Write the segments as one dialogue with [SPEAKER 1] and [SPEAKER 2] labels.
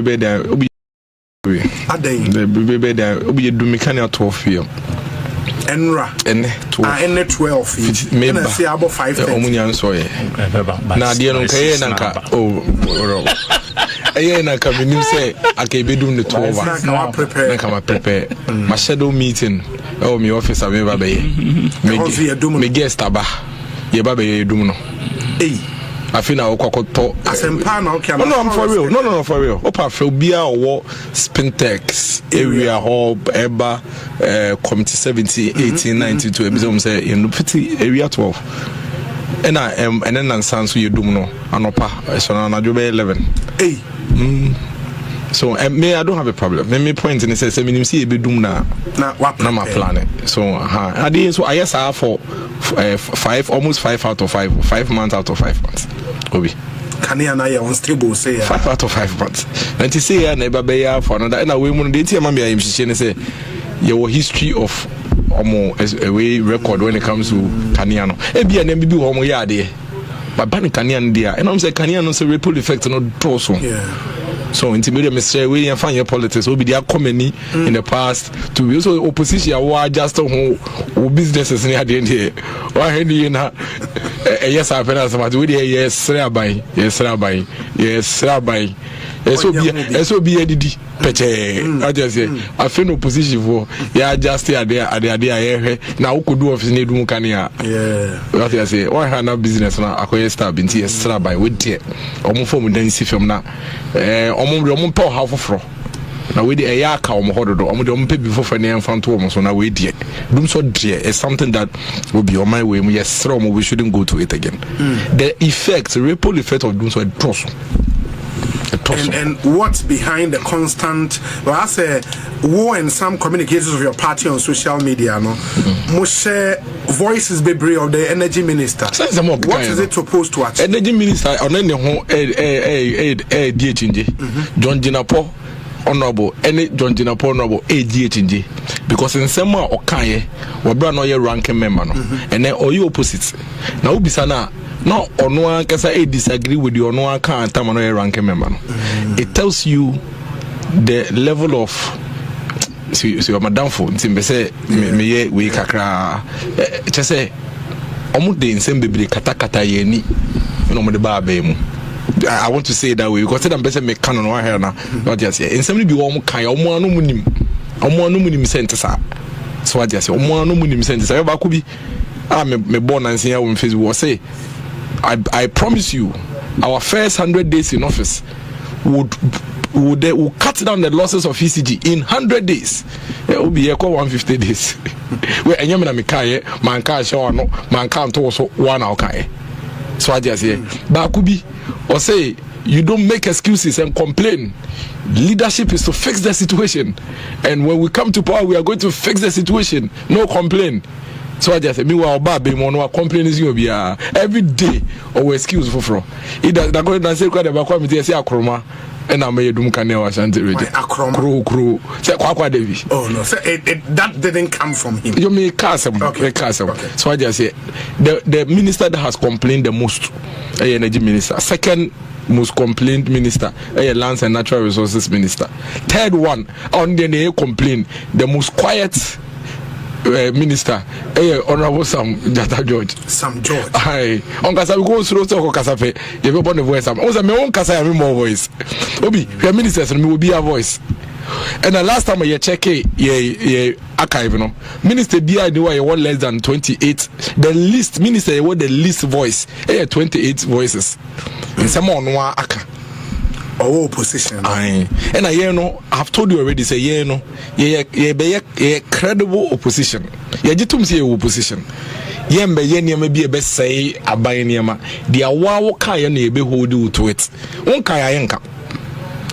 [SPEAKER 1] baby there obi the baby there obi do mechanical 12 film
[SPEAKER 2] enra
[SPEAKER 1] ene
[SPEAKER 2] 12 feet na say about 5 feet
[SPEAKER 1] omunya so ye na de no kaye na nka na ka minim say akebedum the 12
[SPEAKER 2] na ka prepare
[SPEAKER 1] my shadow meeting my office ave ba be me guest aba ye ba be dum no I feel now kokoto
[SPEAKER 2] asempa na okay
[SPEAKER 1] no I'm for real no for real opa fe bia owo Spintex area hub eba committee 70 18 92 ebi say in pity area 12 and then nansan so you dum no anopa so na jo be 11 so me I don't have a problem me point in say me see ebi dum na my plan so I did so I yes I for 5 almost 5 out of 5 months out of 5 months obi
[SPEAKER 2] kania na ya unstable say
[SPEAKER 1] 5 out of 5 months and to say na eba be ya for another na we mu dey tia ma me am hihye say your history of a way record when it comes to kania no e bia na bibi wo mo ya de but ban kania no dia and I'm say kania no say ripple effect no toso so intermediate Mr. we and find your politics will be their company in the past to be also opposition or just who businesses near the end here why na yes I feel as much with yes rabai so be edidi peche I just say I feel no position for yeah just there now could do office need mu kania what I say why have business na akoye star binti yes rabai with there omo form dan si film na omo pa half fro na we dey eya aka omo hododo omo dey omo pe before for na enfant omo so na we dey dum so dey is something that will be on my way yes we shouldn't go to it again the effect ripple effect of dum so trust
[SPEAKER 2] and what's behind the constant well I say war and some communicators of your party on social media no share voices be of the energy minister what is it supposed to achieve
[SPEAKER 1] energy minister on any ho John Jinapo honorable any John Jinapo honorable AGHNJ because in some or Okaye we bra no ye ranking member no and then or you opposite now ubisa na no ono kasa disagree with you ono kan tam no ye ranking member no it tells you the level of so madam for ntim be say me ye we kakra che say omo de nsem bebre katakata ye ni no mo de ba mu I want to say it that way because them better make canon one here now not just say in somebody be omo kan omo anu munim sentence so what just say omo anu munim sentence e ba ko bi me born and say on Facebook say I promise you our first 100 days in office will cut down the losses of ECG in 100 days. It will be 150 days. Where any man can show no man can't also 1 hour. So I just say, Bakubi or say you don't make excuses and complain. Leadership is to fix the situation, and when we come to power, we are going to fix the situation. No complain. So I just say, meanwhile, baby, mono complain is you be every day or excuse for. It does not go to say quite about committee say akroma. And I made dum kane wa shanti reje. Kro. Say kwakwa Devi.
[SPEAKER 2] Oh no, so that didn't come from him.
[SPEAKER 1] You may cast him. Okay. So I just say the minister that has complained the most, energy minister. Second most complained minister, lands and natural resources minister. Third one, on the complain the most quiet minister, honorable Sam George. Aye. On kasa we go slow to kasa fe. You be born the voice. On say me own kasa have more voice. Obi, your ministers me will be a voice. And the last time I check ye archive no. Minister BI do I want less than 28. The least minister want the least voice. 28 voices. In some on one aka.
[SPEAKER 2] Oh, opposition.
[SPEAKER 1] Aye. And I've told you already. Say ye credible opposition. Ye jitum say opposition. Yembe ye be a best say abai niema. The Yawa kaya ne be hold you to it. One kaya yenka.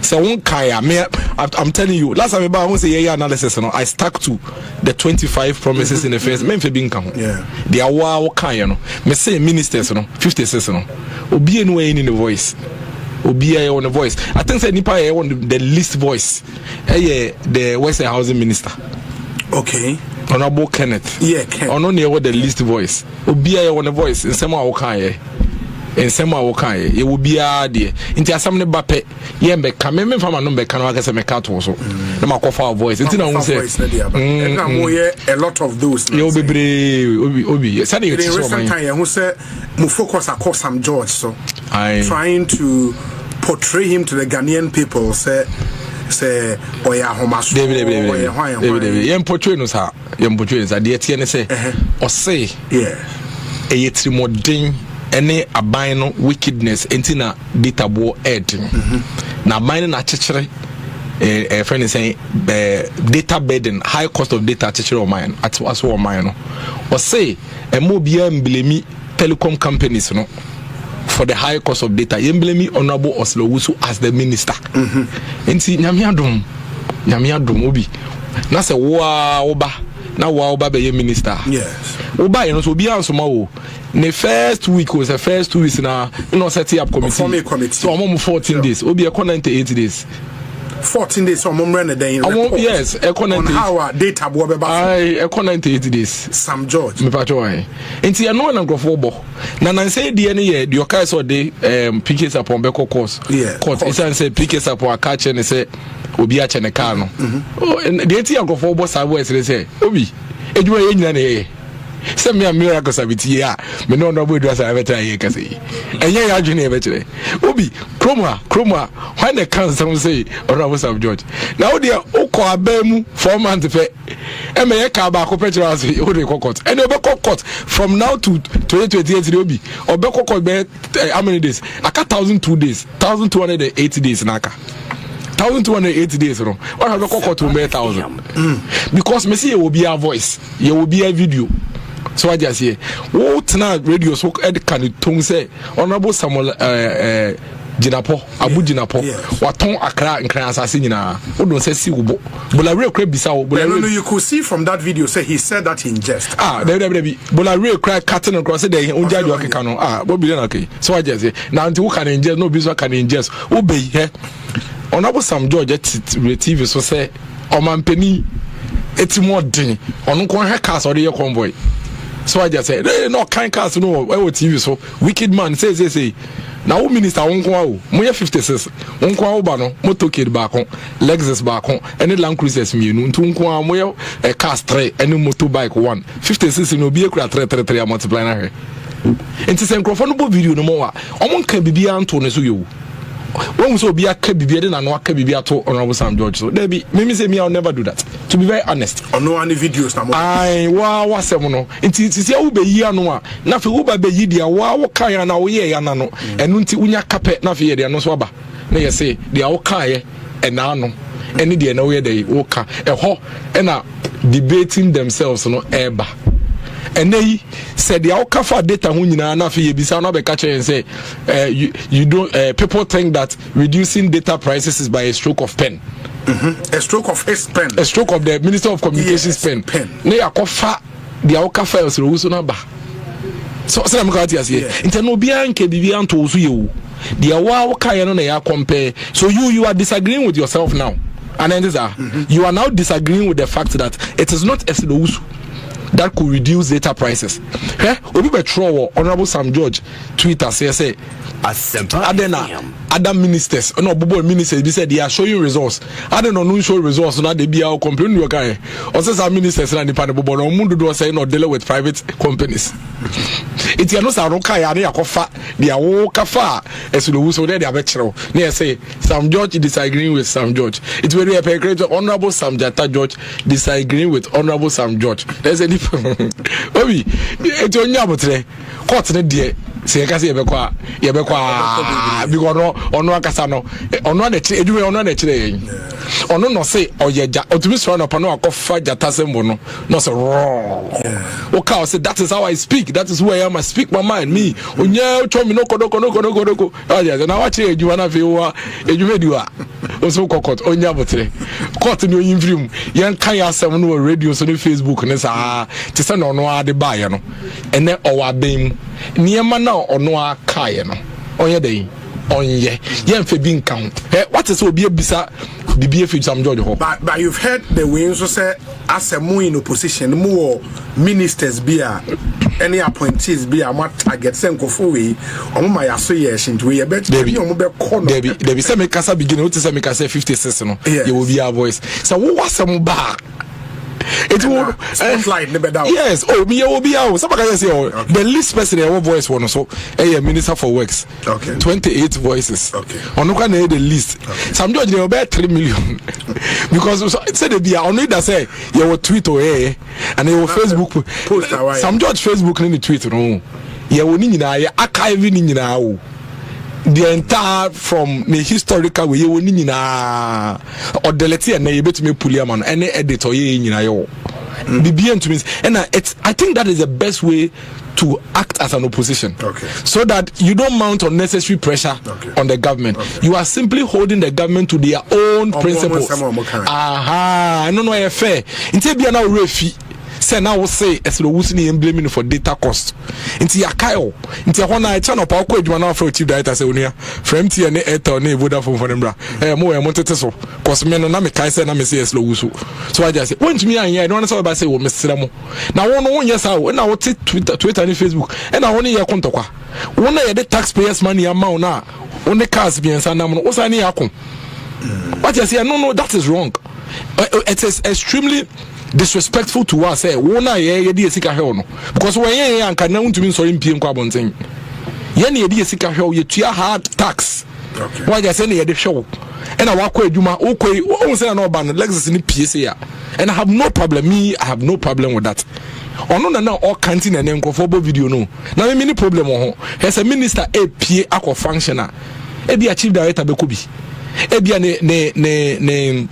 [SPEAKER 1] So one kaya me. I'm telling you. Last time I was say analysis. I stuck to the 25 promises in the first. Men fe bin kan.
[SPEAKER 2] Yeah.
[SPEAKER 1] The Yawa kaya no. Me say ministers 56 no. Obi enu in the voice. Obia on the voice. I think say nipa on the least voice. The Western Housing Minister.
[SPEAKER 2] Okay.
[SPEAKER 1] Honorable Kenneth.
[SPEAKER 2] Yeah, Kenneth.
[SPEAKER 1] On the least voice. Obia on the voice. In some okay. ensem a wo kan ye wo bia de nti asam ne bape ye mbeka me fama no mbeka no akase meka to so na makofa voice nti na wo se
[SPEAKER 2] na mo ye a lot of those
[SPEAKER 1] yo bebre obi say dey
[SPEAKER 2] so man time who say mo focus across Sam George so trying to portray him to the Ghanaian people say oya homaso
[SPEAKER 1] David yem portray no sa de tie ne say o say e yetrimodin ene aban no wickedness enti na data bo ed na aban na chechere friend is saying data burden, high cost of data chechere o man as o man no o say e mo bia mblemi telecom companies no for the high cost of data yemblemi honorable Oslo Wusu as the minister enti nyame adom obi na se wo oba na wo oba be minister
[SPEAKER 2] yes
[SPEAKER 1] oba you know so obi ansoma wo the first week was the first 2 weeks na set up committee so I'm 14 days obi e 98 days
[SPEAKER 2] 14 days so I'm running the report
[SPEAKER 1] yes
[SPEAKER 2] on how our data bo be ba
[SPEAKER 1] I 98 days
[SPEAKER 2] Sam George
[SPEAKER 1] me patcho wan enti e no na grofo bo na say de ne ye de okai so de PK upon be course court it say PK upon catch ne say obi a che ne car no de enti grofo bo sa bo say obi edwuma ye nyina ne se me miracle sabiti ya me no no bodu asa beta ye kase enye ya adwene e bekyere obi kroma when the council say honorable Sam George now they ukọ abemu 4 months fe e me ye ka ba ko pekyere ase o de court and be court from now to 2028 obi obe court be how many days aka 1002 days 1280 days naka 1280 days no what have court to be 1000 because me see you will be a voice you will be a video. So I just say, what now radio so ed can tongue say honorable Samuel Jinapo Abu Jinapo waton Accra and Kran assassin na we don't say si ubo bola real cry bisa
[SPEAKER 2] no you could see from that video say he said that in jest
[SPEAKER 1] there bola real cry cutting across there unja do akeka no what be na okay so I just say now until who can in jest no business can in jest obey he honorable Sam George at TV so say o man peni etimo den onu kon he cars or the convoy. So I just say no kind cars no TV so wicked man say now minister wonko mo 56 wonko oba no motorcade back on Lexus back on any Land Cruisers mienu ntu nko mo cars 3 any motorbike 1 56 no be ekura 333 multiply na he enti se nkrofo no bo video no mo wa omo nka bibia anto ne so yewu when we so be a bibia na no aka bibia to honorable Sam George so there be me say me I'll never do that to be very honest
[SPEAKER 2] no any videos na mo
[SPEAKER 1] wa sem no nti sisi wo be yi anu a na fe wo ba be yi dia wo kan na wo ye ya na no enu nti unya kape na fe ye dia no so aba na ye say dia wo kan ye ena no eni dia na wo ye dey wo kan ho na debating themselves no eba and they said the outcover data hunyina na fe yebisa na be catch and say you don't people think that reducing data prices is by a stroke of pen.
[SPEAKER 2] A stroke of his pen,
[SPEAKER 1] a stroke of the Minister of Communications pen. Ne yakofa the outcover so wuso na ba so say am kwati ase inte no bia nke bibia nto so yewu the awa kai no na ya compare so you are disagreeing with yourself now and then you are now disagreeing with the fact that it is not as wuso that could reduce data prices. Obi betro honorable Sam George Twitter say other ministers no bobo ministers be said they are showing results. I don't know no show results na they be out complain you guy or say some ministers na nipa bobo no mundu do say no deal with private companies. It you know say ron kai na yakofa they are kafa esulu so there they abetro na say Sam George disagreeing with Sam George. It will be a great honorable Sam Jata George disagreeing with honorable Sam George. There's a difference. Obi it onya botre court ne de se ka se yebekwa because ono akasa no ono na chire edwuma ono na chire yen ono no say oyeja otumi so no pano akofa jata sembo no say okay say that is how I speak, that is who I am, I speak my mind me onya chomi no kodoko oya na wa chire edwuma na fe wa edwuma diwa oso kokot onya botre court no yimfrim yen kan ya asem no radio so no Facebook ne sa ti se no ade ba ye no ene owa bem niema na ono akaye no onye dey onye yen fe bi nkan what is obi ebisa bibi efi Sam George ho.
[SPEAKER 2] But you've heard the way so say as a more in opposition more ministers be any appointees be a what target senkofo we my association to we bet
[SPEAKER 1] Debbie say me kasa begin what say me kasa 56 no you will be our voice so what was some bar it will
[SPEAKER 2] spotlight never down.
[SPEAKER 1] Yes, me will be out. Somebody can say, the least person in our voice one so a minister for works.
[SPEAKER 2] Okay.
[SPEAKER 1] 28 voices.
[SPEAKER 2] Okay.
[SPEAKER 1] On no can the least. Some judge they about 3 million because it said they be only that say your tweet or and your Facebook
[SPEAKER 2] post.
[SPEAKER 1] Some judge Facebook in the tweet no. You will need archiving in now. The entire from the historical way you need na or delete and you bet me pull man any editor you BBN to me and I think that is the best way to act as an opposition.
[SPEAKER 2] Okay.
[SPEAKER 1] So that you don't mount unnecessary pressure on the government. You are simply holding the government to their own principles. I don't know fair until be now refi say now say as the wusini blaming for data cost into yakayo into one I turn up our now for chief director say unia from MTN Airtel ne Vodafone for them mo e monte so cause me no na me kai say na me say slow wusu so I just say when to me and I don't say about say wo mesra mo na won no yes how na what Twitter and Facebook and I only ya kontokwa won na the taxpayers money amount na on the cars bi ensa na mo wo sa ne yakon what you say no that is wrong. It is extremely disrespectful to us wona ye de sika hwe no because when ye anka na untumi sorry mpie nkwa bonten ye na ye de sika hwe ye tua hard tax why just say na ye de hwe and I wakọ adwuma okoi o say na oba no Lexus ni pie say ya and I have no problem with that ono na all canteen and nkofo bo video no na me ni problem ho as a minister pie akọ functional e bi a chief director be ko bi e bi ne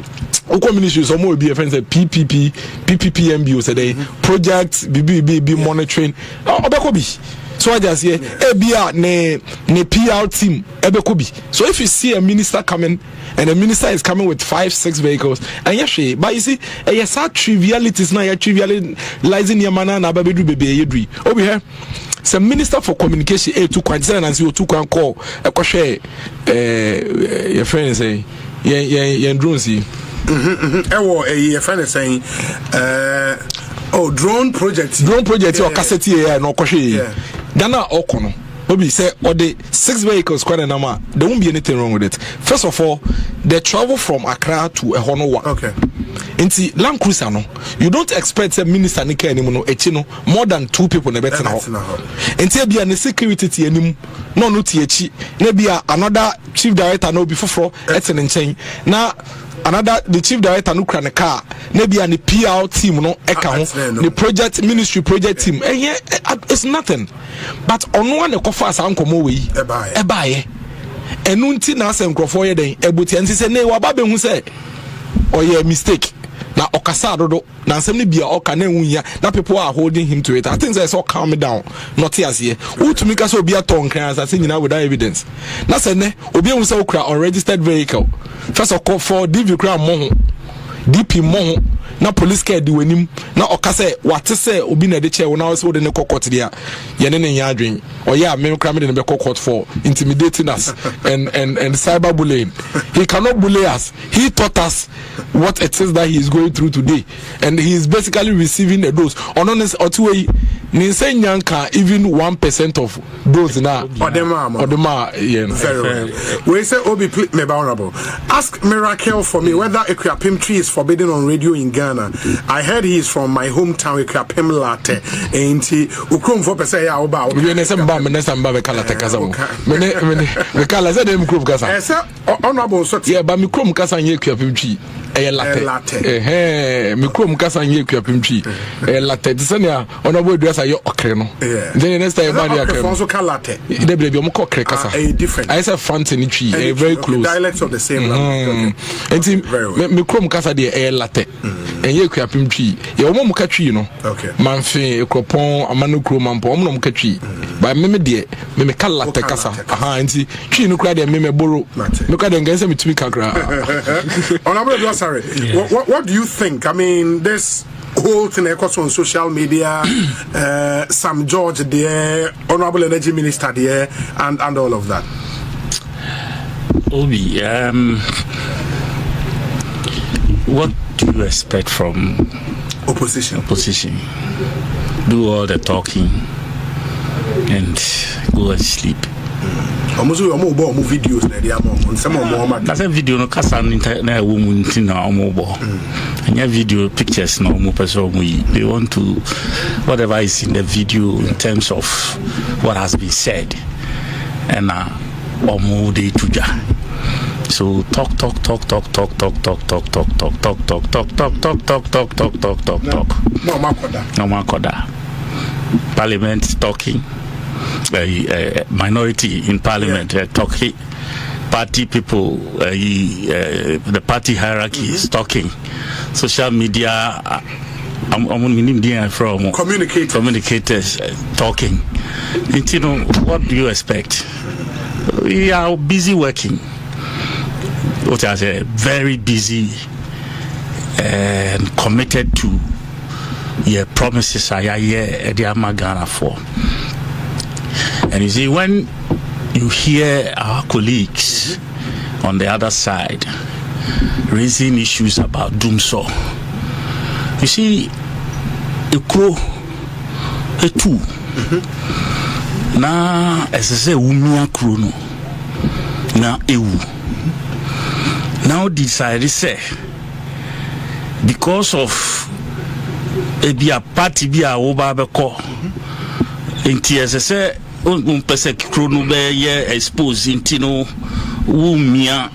[SPEAKER 1] Oko ministry so more be a friend say PPPMB say they project BBB monitoring obekobi so I just say ebia ne PR team ebekobi so if you see a minister coming and the minister is coming with 5-6 vehicles and yes but you see yes trivialities na trivializing your man na babedu bebe yedri obi here some minister for communication to quantity and see to call share your friend say yeah drones
[SPEAKER 2] a friend is saying drone project
[SPEAKER 1] or cassette here no kwhwe dana okono obi say or the 6 vehicles quite a number there won't be anything wrong with it. First of all, they travel from Accra to Ehonowa.
[SPEAKER 2] Okay.
[SPEAKER 1] Inti Land Cruiser no, you don't expect a minister nika anymore no echino more than 2 people na better now. Inti be an security ti anim no ti echi na be another chief director no be foforo eten nchen na another the chief director no kra ne car na be an PR team no eka ho the project ministry project team it's nothing but ono one kofa asa nkomo we ebaye enu nti na asa nkrofo ye den ebuti nti se ne wa ba be hu se oye mistake na okasa dodo na nsem ne bia oka na enwunya na people are holding him to it. I think say so calm down not here utumi ka so obi aton kan as say nyina without evidence na se ne obi hu se okra unregistered vehicle first of all for DV kra mo DP mo na police care di wanim na okase wate se obi na de che na so de ne kokot dia ye ne nya adwen oya me kra me de be kokot for intimidating us and cyber bullying. He cannot bully us. He taught us what it is that he is going through today and he is basically receiving a dose honest otuwe ni say nyanka even 1% of those na odema
[SPEAKER 2] very well. We say obi me honorable ask Miracle for me whether Equiapim tree is forbidden on radio in Ghana. I heard he is from my hometown Equiapim Latte enti ukrom for person ya oba
[SPEAKER 1] we ne samba me ne samba be kala te kasa mo me kala say dem krom kasa
[SPEAKER 2] honorable so
[SPEAKER 1] yeah but me krom kasa nye Equiapim tree latte me krom kasa nye Equiapim tree latte disania honorable address ayo okre no then next time ba dia okre
[SPEAKER 2] also latte
[SPEAKER 1] dey be mo kokre kasa
[SPEAKER 2] a different
[SPEAKER 1] I say fountain tree very close
[SPEAKER 2] dialects of the same language
[SPEAKER 1] enti me krom kasa dey latte enye Equiapim tree ye wo mo ka tree no manfe ekropon amanu krom ampo mo ka tree ba me dey me ka latte kasa enti tree no kra dey me borrow me ka dey ngan say me tumi kakra
[SPEAKER 2] honorable sorry what do you think? I mean this whole thing on social media Sam George there, honorable energy minister there and all of that.
[SPEAKER 3] Obi, what do you expect from
[SPEAKER 2] opposition?
[SPEAKER 3] Do all the talking and go and sleep.
[SPEAKER 2] Almost we more videos na dia mo some more.
[SPEAKER 3] That's a video no kasa na woman tin na omobo. And video pictures no mo person they want to whatever is in the video in terms of what has been said. And omo dey tuja. So talk. No makoda. Parliament talking. Minority in parliament talking. Party people, the party hierarchy is talking. Social media, from communicators talking. And, you know, what do you expect? We are busy working. What I say, very busy and committed to your promises. I hear the Amagana for. And you see, when you hear our colleagues on the other side raising issues about Doomso, you see, a crow, a two. Na as I say, umia krono na ewu. Now decide to say because of a party be a obabeko. Inti as I say. Pese krono be ye expose intino umia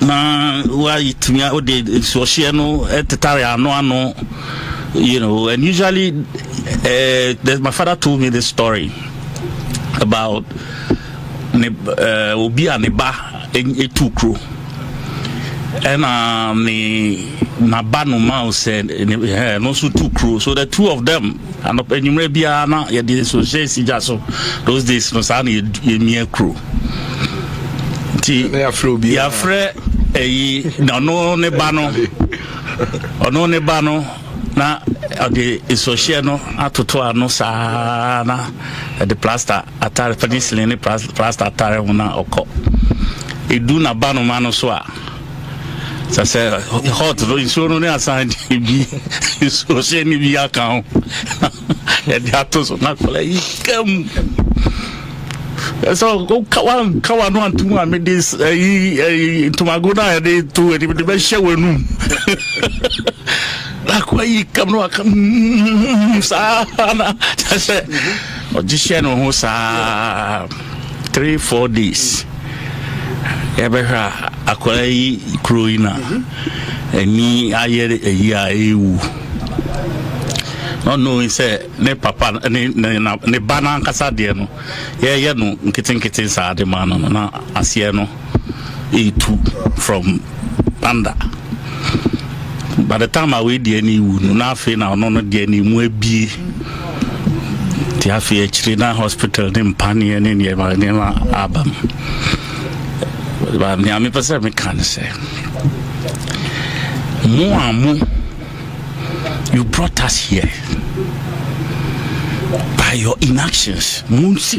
[SPEAKER 3] na wa itumia o de social no etare ano you know. And usually my father told me this story about obi aneba etu kro and na banu mouse said no so two crew, so the two of them and up in Arabiana ya the association jaso those days no sa na ye crew ti ya fre no ne bano ono ne bano na the association no atoto ano sa na the plaster atare penicillin ne plaster atare una oko edu na bano mano so a so say hot so no assign bi so say ni bi account ya dato so na kola ikam so go kawa no antu am this to magoda ya dey to the be share wenu la kwa ikam no akam sa na say audition no sa 3-4 days ebeha akola yi kroina eni ayere eya ewu no knowing say ne papa ne bana kasa de no ye no nkitin sa de man no na asie no e2 from panda. By the time I we de ni wu no na afi na no de ni mu abie ti afi e na hospital dem pani ne ne ma abam. But me person me can say mo you brought us here by your inactions. These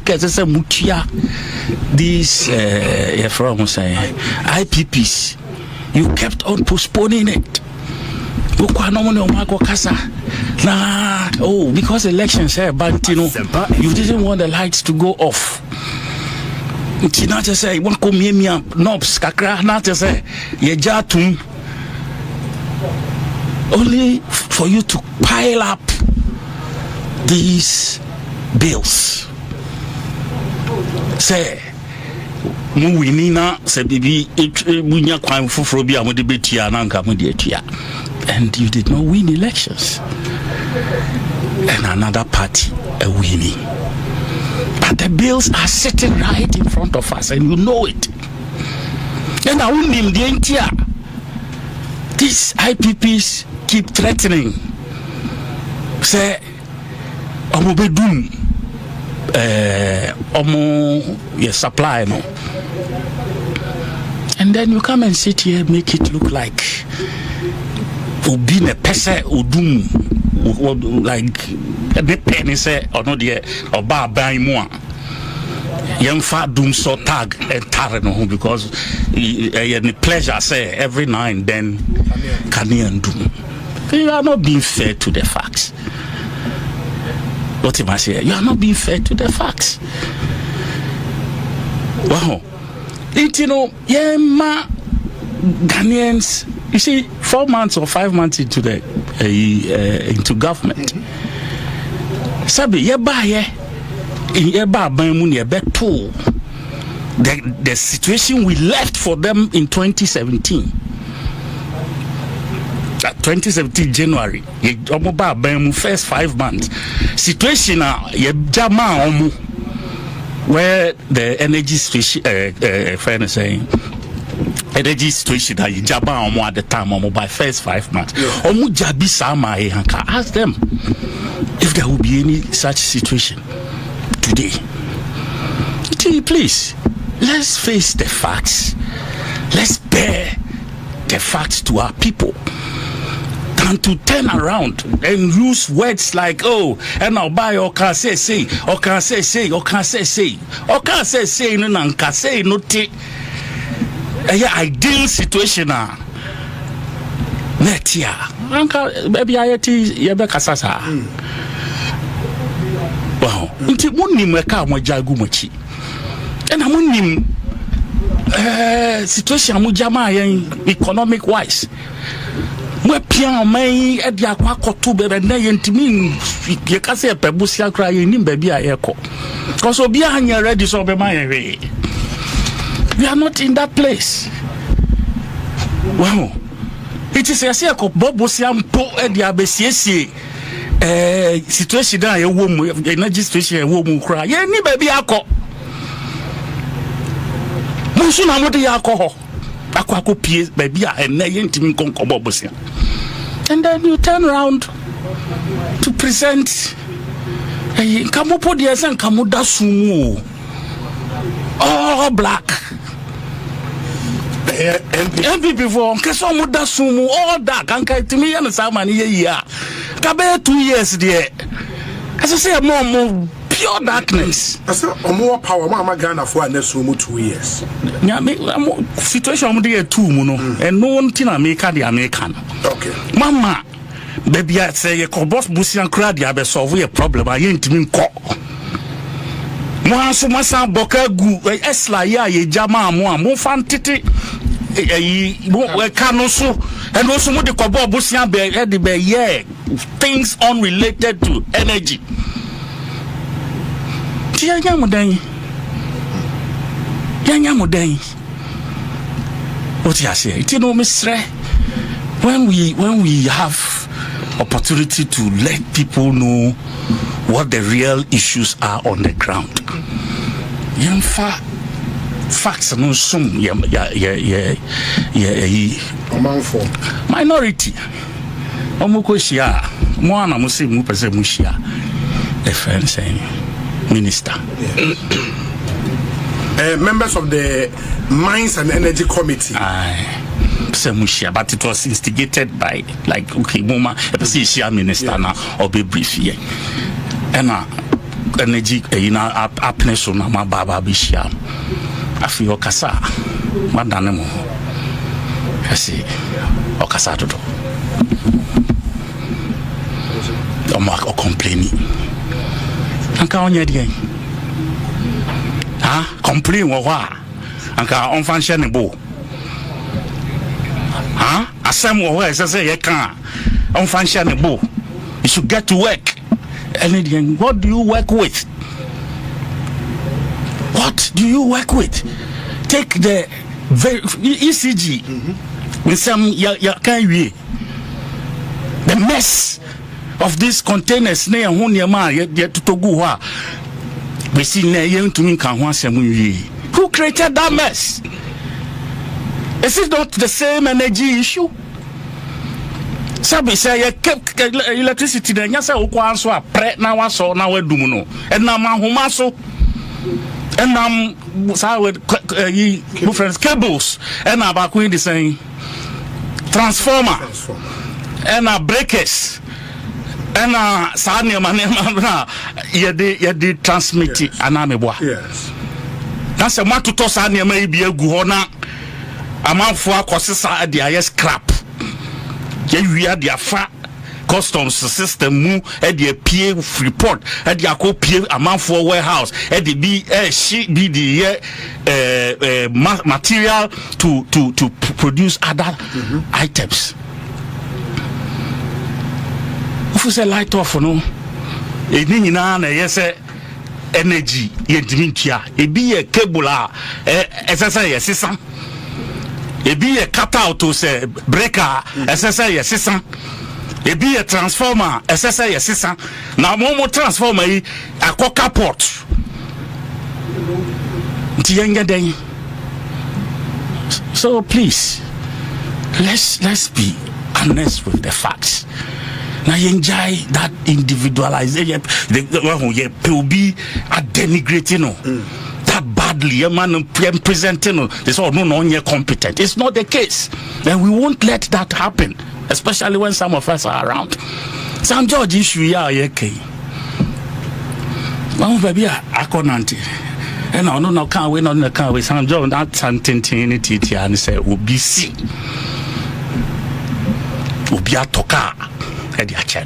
[SPEAKER 3] IPPs, you kept on postponing it. Because elections here, but you didn't want the lights to go off. Not to say one come here knobs kakra, not to say ye jatum. Only for you to pile up these bills. Say mu winina say bibi munya kwan foforo bi amode betia na nka mu de atua. And you did not win elections. And another party winning. But the bills are sitting right in front of us, and you know it. And I won't name the entire. These IPPs keep threatening. Say, "Omo bedum, omo your supply no." And then you come and sit here, make it look like Obine pese odum, like the penny say or not there or bar buy more. young fat doom so tag and tarren because the pleasure say every now and then can doom. You are not being fair to the facts. What am I saying? You are not being fair to the facts. Wow. You know, yeah, Ghanaians, you see, 4 months or 5 months into the into government. Sabi, yeah, the situation we left for them in 2017. 2017 January, first 5 months. Situation where the energy situation, friend saying, energy situation that you jaba at the time by first 5 months. Ask them if there will be any such situation today. Please, let's face the facts. Let's bear the facts to our people. And to turn around and use words like, oh, and I'll buy or can say, or can say, or can say, or can say, no, and can say, no, take a ideal situation. Netia, maybe I Yabekasasa. Wow, until one meka mojagu mochi, and I'm on situation mujama economic wise. We pian mai e dia kwa koto be na yentimi ye ka se pebusia kra ye nim ba bia ye ko cause obi anya ready so be man we are not in that place. Wow, it is a se ko bobusia mpo e dia be siesie situation da ye wo mu energy situation ye wo mu kra ye ni ba bia ko mo su na mo de ya ko ho akwa pie ba bia en na yentimi konko bobusia. And then you turn around to present Kamupo Dias and Kamuda Sumu. All black. MP before Kasamuda Sumu, all dark. And to me and Samani, yeah. Kabe 2 years there. As I say, more pure darkness. I said,
[SPEAKER 2] more power, Mama Ghana for Nesumu 2 years.
[SPEAKER 3] Situation there 2 and no one thing America the American.
[SPEAKER 2] Okay.
[SPEAKER 3] Mama, baby, I say a boss Bussian crowd, you have a solve a problem. I ain't mean call. Mwansu masa boka gu esla ya ye jama mo fantiti we kanoso and also mo de kobo Bussian be the be yeah things unrelated to energy. Yanya modern. What you say? You know, Mr. When we have opportunity to let people know what the real issues are on the ground, facts no some minority. Omukoshia, mwana musi mupese mushia. A friend saying, Minister.
[SPEAKER 2] Members of the Mines and Energy Committee.
[SPEAKER 3] But it was instigated by, like, okay, Moma, a minister now, or be brief here. And energy, happiness on my Baba Bisham. I feel Okasa, Madanamo. I see Okasa to do. Or complaining. And can you again? Complain or what? And can unfunction bo. Assembly where I say you can't unfunction bo. You should get to work. And again, what do you work with? What do you work with? Take the ECG with some the mess of these containers near Hunyama yet to go. We see to me who created that mess? Is it not the same energy issue? Sabi say kept electricity then you say okwanso a pre na waso na wadum no and na mahomaso and with friends cables and about going the saying transformer and breakers and Sanya Manema ye transmit anameboa.
[SPEAKER 2] Yes.
[SPEAKER 3] na se matoto sa ne ma bi agu ho na amanfo akosesa de aye scrap ye wia de afa customs system mu e de pie report e de akopie amanfo warehouse e de bi she bi the material to produce other items. If say light off no e ni nyina na ye say energy ye dimintua e bi ye cable a esesa ye sesa e bi ye cut out to say breaker esesa ye sesa e bi ye transformer esesa ye sesa na mo transformer yi akoka port ntiyenga den. So please let's be honest with the facts. Now you enjoy that individualization. The will be denigrating that badly. A man presenting this all no you're competent. It's not the case. And we won't let that happen, especially when some of us are around. Some George issue yeah okay. Well, baby, I can't. And I no can't win on the car with some George that something and say obisi. Obia toka. Edi achen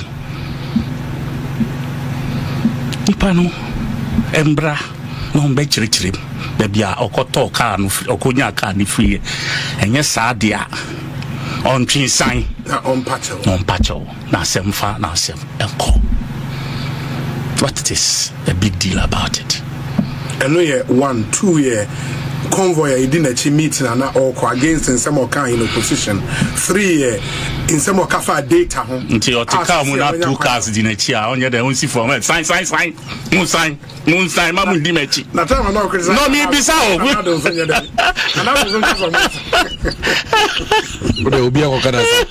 [SPEAKER 3] ipano embra no mbe chirichirim bebia okoto ka no okonya ka ni free enye sadia on twinsan on pacho na semfa na sem enko. What is a big deal about it?
[SPEAKER 2] And no year 1 2 year convoy I didn't achieve meeting and or against in some kind in opposition 3 year in some kafa data home
[SPEAKER 3] until tika mu na 2 cars di na chi a onye dey onsi for me sign moon sign mamu di mechi
[SPEAKER 2] na time no criticize
[SPEAKER 3] no me bisa o
[SPEAKER 2] na do so nyeda na do so for me
[SPEAKER 1] o de obi akokada sa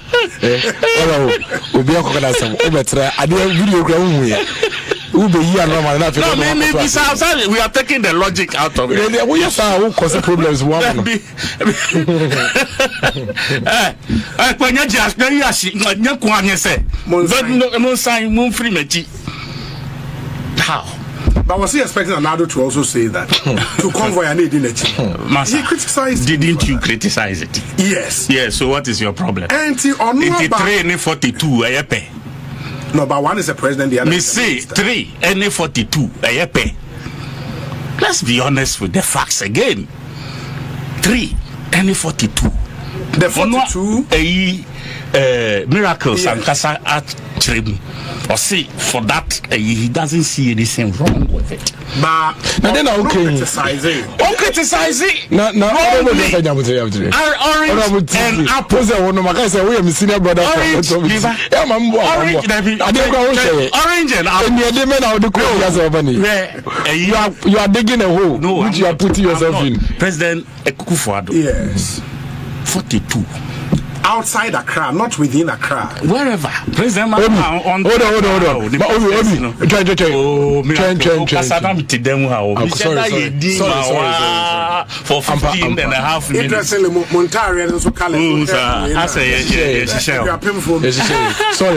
[SPEAKER 1] obi akokada sa o betra ade video kra hu ye we are
[SPEAKER 3] taking the logic out of it.
[SPEAKER 1] We are causing problems.
[SPEAKER 3] How?
[SPEAKER 2] But was he expecting Anado to also say that? To convoy and he didn't
[SPEAKER 3] he criticized. Didn't you criticize it?
[SPEAKER 2] Yes.
[SPEAKER 3] Yes, so what is your problem?
[SPEAKER 2] And he on
[SPEAKER 3] the train 42
[SPEAKER 2] no, but one is the president, the other
[SPEAKER 3] is the minister. 3 and 42 Let's be honest with the facts again. 3 and 42
[SPEAKER 2] the 42
[SPEAKER 3] miracles and kasa at trim or see for that he doesn't see anything wrong with it.
[SPEAKER 2] But
[SPEAKER 1] then okay
[SPEAKER 2] criticize it.
[SPEAKER 1] No orange and apples are one of my guys we are senior brother orange and apple. You are digging a hole which you are putting yourself in.
[SPEAKER 3] President Akufo-Addo.
[SPEAKER 2] Yes.
[SPEAKER 3] 42
[SPEAKER 2] outside Accra, not within Accra.
[SPEAKER 3] Wherever. President
[SPEAKER 1] Hold on.
[SPEAKER 3] For 15 and a half minutes.
[SPEAKER 1] Sorry.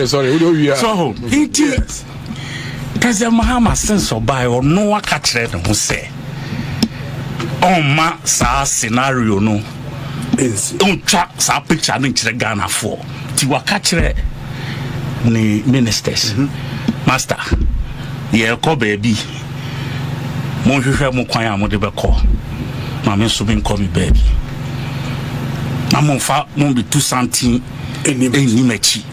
[SPEAKER 3] So, President Mahama sense of by or no one catch it who say, oh, ma sa scenario no. Don't track sa picture in Ghana for Tiwaka chere ni ministers. Master, ye ko baby. Mo hwehwe mo kwan amode be ko. Ma me so bin ko mi baby. Na mo fa mo be 2 centi eni mechi.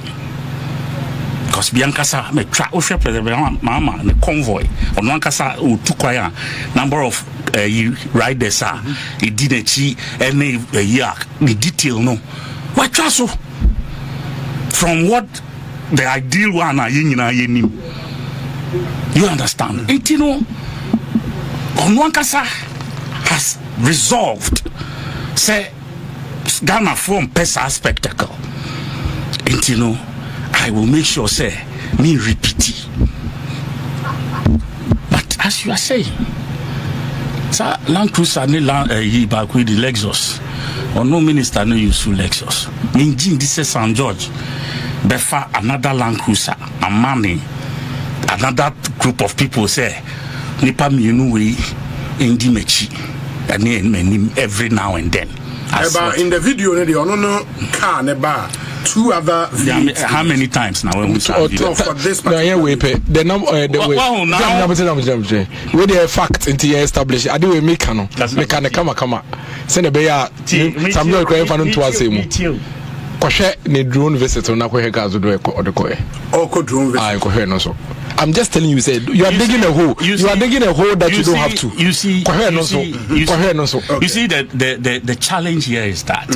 [SPEAKER 3] Because Biankasa me track o hwe president mama the convoy on one kasa o tu kwan number of riders are it didn't see any the detail no what so from what the ideal one are you understand it on one kasa has resolved say Ghana from pesa spectacle and I will make sure say me repeat it. But as you are saying sa Land Cruiser ni back with the Lexus or no minister no use Lexus minjin this is St. George befa another Land Cruiser and money another group of people say nipa mienu we indi mechi every now and then.
[SPEAKER 2] In the video, no car, never. 2 other
[SPEAKER 3] vehicles. How many times now when we saw
[SPEAKER 2] for this
[SPEAKER 1] the number the way the fact into establish I do a mechanic come send a bear some girl crying for to us Koshe ne drone visit on Nako Hekazu do or the Koe.
[SPEAKER 2] Or drone visit.
[SPEAKER 1] So I'm just telling you, said you are digging a hole. You are digging a hole that you don't have to.
[SPEAKER 3] You see, the challenge here is that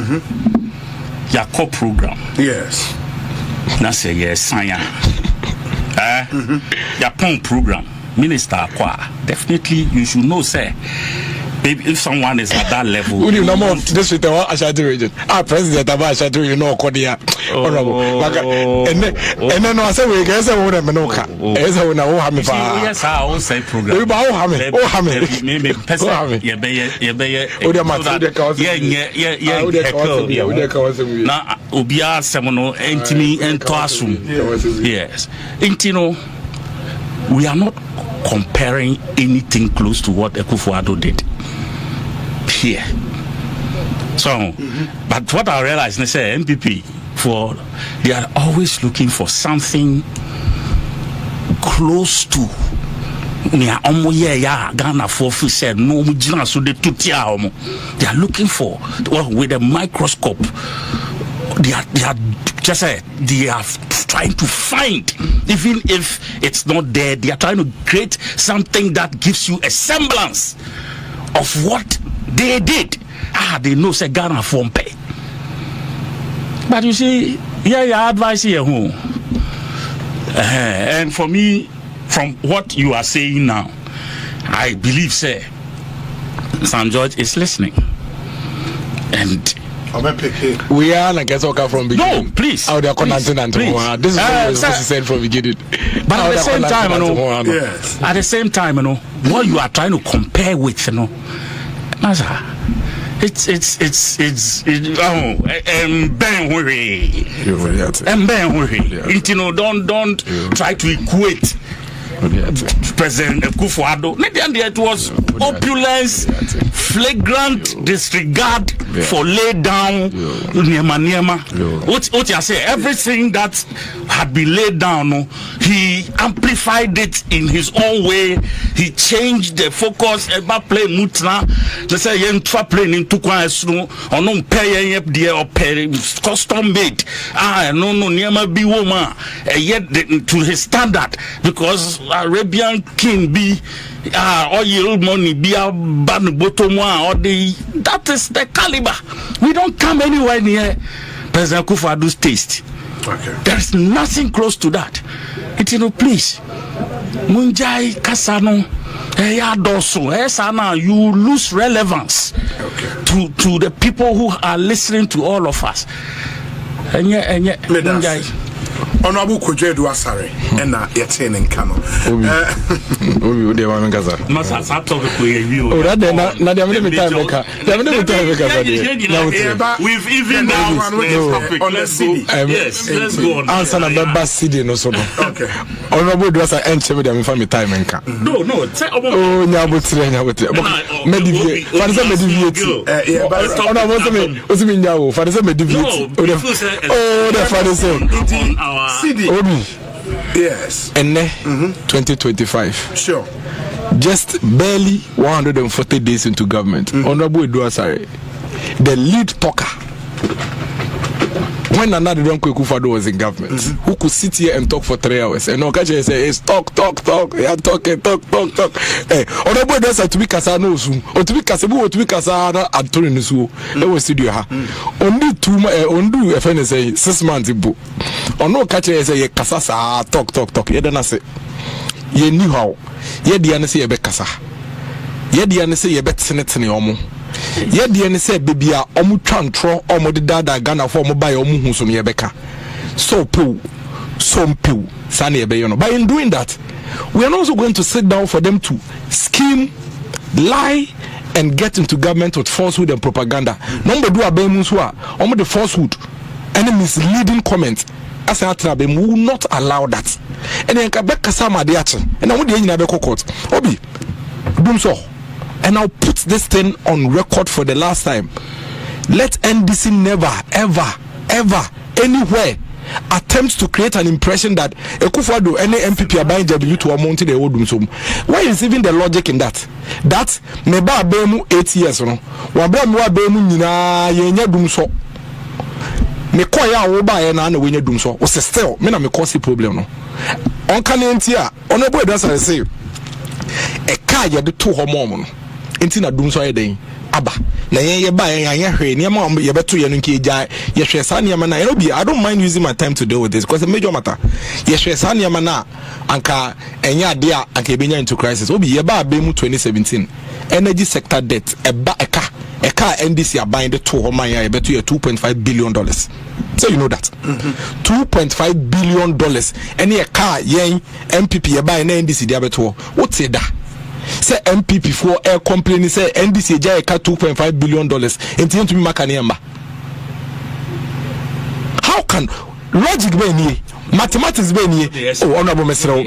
[SPEAKER 3] your core program.
[SPEAKER 2] Yes.
[SPEAKER 3] That's a yes, Sanya. Your PON program, Minister Akwa. Definitely, you should know, sir. Maybe if someone is at that level,
[SPEAKER 1] would you know this with the Ashatu region? Our president of Ashatu, you know, Kodia. And then I said, we guess I would have Menoka. As I would know,
[SPEAKER 3] yes, I will say program.
[SPEAKER 1] We bow Hammy. Oh, Hammy.
[SPEAKER 3] Maybe now, Ubia Semono, Antimi, and Toasum. Yes. Intino, we are not comparing anything close to what Akufo-Addo did here. So, but what I realize, they say MPP, they are always looking for something close to Ghana for said no so they are looking for with a microscope. They are trying to find, even if it's not there, they are trying to create something that gives you a semblance of what they did. They know say Ghana form pay. But you see, your advice here, and for me, from what you are saying now, I believe, say, Sam George is listening, and
[SPEAKER 1] we are like guess okay from beginning.
[SPEAKER 3] No, please.
[SPEAKER 1] How they are connecting and this is what we said from beginning.
[SPEAKER 3] But at the same time, yes. At the same time, what you are trying to compare with, it's don't try to equate President Akufo-Addo. It was opulence, flagrant disregard for laid down Niema. What you say? Everything that had been laid down, he amplified it in his own way. He changed the focus. About play mutna. Let's say yen twa plane into kwasno or no pay or pay custom made. No Niema be woman. Yet to his standard, because Arabian king be oil money be a ban bottom or that is the caliber. We don't come anywhere near President Akufo-Addo's taste.
[SPEAKER 2] Okay.
[SPEAKER 3] There's nothing close to that. Please. Munjai Kasano you lose relevance to the people who are listening to all of us. And yet Munjai.
[SPEAKER 2] Honorable Kojedu Asare and Yatin and Kano.
[SPEAKER 3] We've even now
[SPEAKER 2] on the city.
[SPEAKER 3] Yes, let's go on.
[SPEAKER 1] Answer number city no so.
[SPEAKER 2] Okay.
[SPEAKER 1] Honorable Dwasa and Chemi dem family time and ka.
[SPEAKER 3] No.
[SPEAKER 1] Oh, nyabotre. Mediviate. Fanisa mediviate. Honorable Osimi nyawo. Fanisa mediviate. Oh, the fanisa.
[SPEAKER 2] CD. Yes.
[SPEAKER 1] And 2025.
[SPEAKER 2] Sure.
[SPEAKER 1] Just barely 140 days into government. Honorable Edu Asare, the lead talker. When another Don Akufo-Addo was in government, who could sit here and talk for 3 hours, and Okache say, "It's talk. Yeah, talk. Hey, Honorable Edu Asare to be kasa no su, or to be kasabu, or to be kasa na Anthony Nusu. That was studio ha. Only 2 only FN say 6 months ibu. Ono Okache say kasa sa talk. Ye dana say ye knew how. Ye di ane say ye be kasa. Ye di ane say ye be tene omo. Ye di ane say baby a omu twantro omo de dada Ghana for omo buy omu hu so ye beka. So pill. Sani ye be you know. By in doing that, we are also going to sit down for them to scheme, lie, and get into government with falsehood and propaganda. Number 2 abemuswa omo the falsehood and misleading comments. As I we will not allow that. And then Kabeka Sama de Achen, and I would be court. Obi, Dumso, and I'll put this thing on record for the last time. Let NDC never, ever, ever, anywhere attempts to create an impression that Ekufuado any MPP are buying JBU to amount to the old doom. Where is even the logic in that? That meba bemu 8 years no. Wabra mwa bemu nina yenya doom so. Me kwa ya woba ye na wenye doom so. O se still me na me cause problem no. On kan entia honorable Edwasa say e ka ye de to homo no. Enti na doom so ye den. Aba na ye ba ye hwe ne ma ye beto ye no nke gya ye hwe sa ne ma na I don't mind using my time to deal with this because the major matter ye hwe sa ne ma na anka enya ade a anka ebenya into crisis obi ye ba mu 2017 energy sector debt eba eka NDC aban de to ho man ya ye beto ye $2.5 billion. So you know that. $2.5 billion any a car yen MPP ye ba na NDC dia beto what say that? Say MPP for air complaining say NDC jaya ka $2.5 billion into to be makaniamba. How can logic be ni mathematics be ni? Oh, honorable Mesro.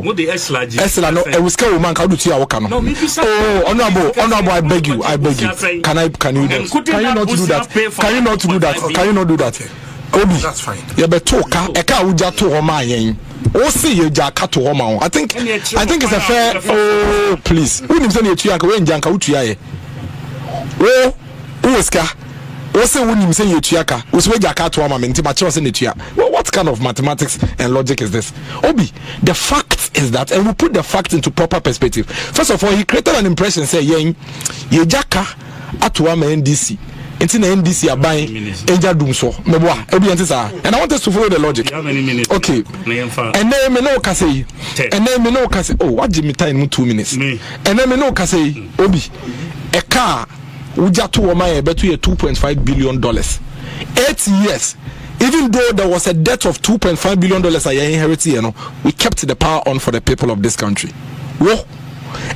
[SPEAKER 3] What the
[SPEAKER 1] Esla no e wiska woman ka do tia waka no. Oh, honorable I beg you. Can you not do that? Can you not do that? Obi,
[SPEAKER 2] that's fine.
[SPEAKER 1] You be talka e ka uja to ho man yen. O see you jaka to home. I think it's a fair. Oh, please. Who names any tuya? We njanka utuya ye. Oh, uweska. O say who names any tuya? Uswe jaka to home. Menti macho say tuya. Well, what kind of mathematics and logic is this? Obi, the fact is that, and we put the fact into proper perspective. First of all, he created an impression. Say ye jaka atuwa NDC. Into the NDC are buying Eja Dumso, Meboa, and I want us to follow the logic.
[SPEAKER 3] How many minutes?
[SPEAKER 1] Okay. And then me no kase. And then me no kase. Oh, what Jimmy time 2 minutes. And then me no kase. Obi, a car uja to Omaya betu ye $2.5 billion. 8 years. Even though there was a debt of $2.5 billion I inherited, you know, we kept the power on for the people of this country. Whoa.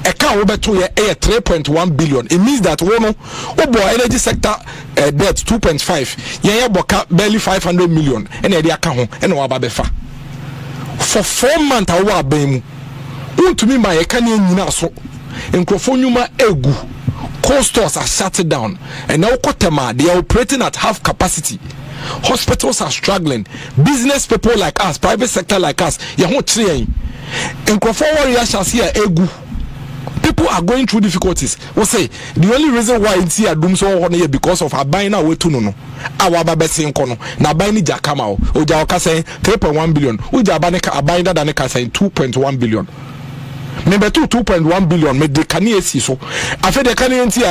[SPEAKER 1] A car over to a 3.1 billion. It means that one energy sector debt 2.5. Yeah, boka barely 500 million. And the account and wababefa. For 4 months, I was bemu. To me, my Canadian so in Crofonuma egu. Coal stores are shut down, and now Kotema they are operating at half capacity. Hospitals are struggling. Business people like us, private sector like us, you won't train. In Crofonuma, shall see a egu. People are going through difficulties. We say the only reason why it's here doom so here because of our buying away to no. Our babesi nkono. Na buying jakama o. Oja oka say 3.1 billion. Uja abaneka abinda daneka say 2.1 billion. Number 2.1 billion me de kani esi so. Afa de kani enti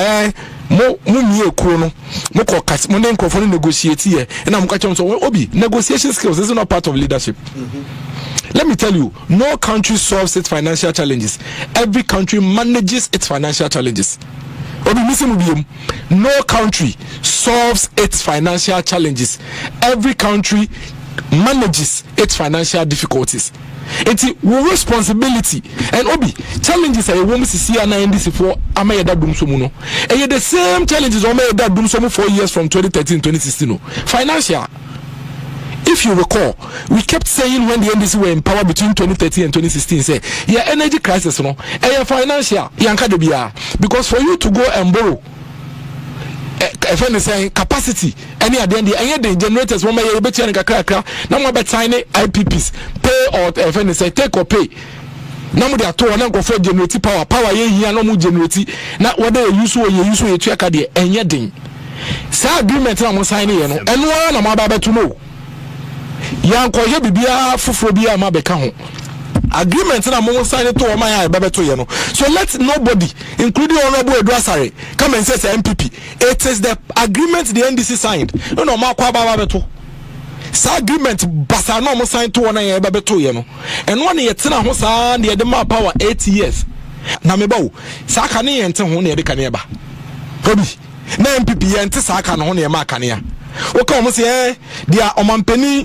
[SPEAKER 1] mo mie kuro no. Mo ko kas mo ne nkrofo negotiate here. Na mo ka chem so obi negotiation skills is not part of leadership. Let me tell you, no country solves its financial challenges. Every country manages its financial challenges. No country solves its financial challenges. Every country manages its financial difficulties. It's a responsibility. And Obi, challenges are a woman see and NDC for Amayada Dumsomuno. And the same challenges Amayada Dumsomu 4 years from 2013 2016. Financial. If you recall, we kept saying when the NDC were in power between 2013 and 2016, say, yeah, energy crisis, no, and your financial, because for you to go and borrow, if I'm saying capacity, any identity, and the generators, one may be better than a no more better tiny IPPs, pay or if I say take or pay. No, they are told and go for generating power, here, no more generating, not what they use to check at the end, yet ding. So, agreement, I'm signing, and one I'm about to know. Yanko ye bibia fufuro bia ma beka ho agreement na mo sign to my eye bebeto ye no. So let nobody, including honorable Edwasare, come and say MPP. It is the agreement the NDC signed. No ma kwa baba beto. Sa agreement basa no mo sign to one eye bebeto ye no. And one ye tena ho sa na de ma power 8 years. Na me bawo sa ka ne ye nte ho na de ka ne ba. Obi na MPP ye nte sa ka no ho na ye ma ka ne ya. Okay, almost yeah, they are Omampeni,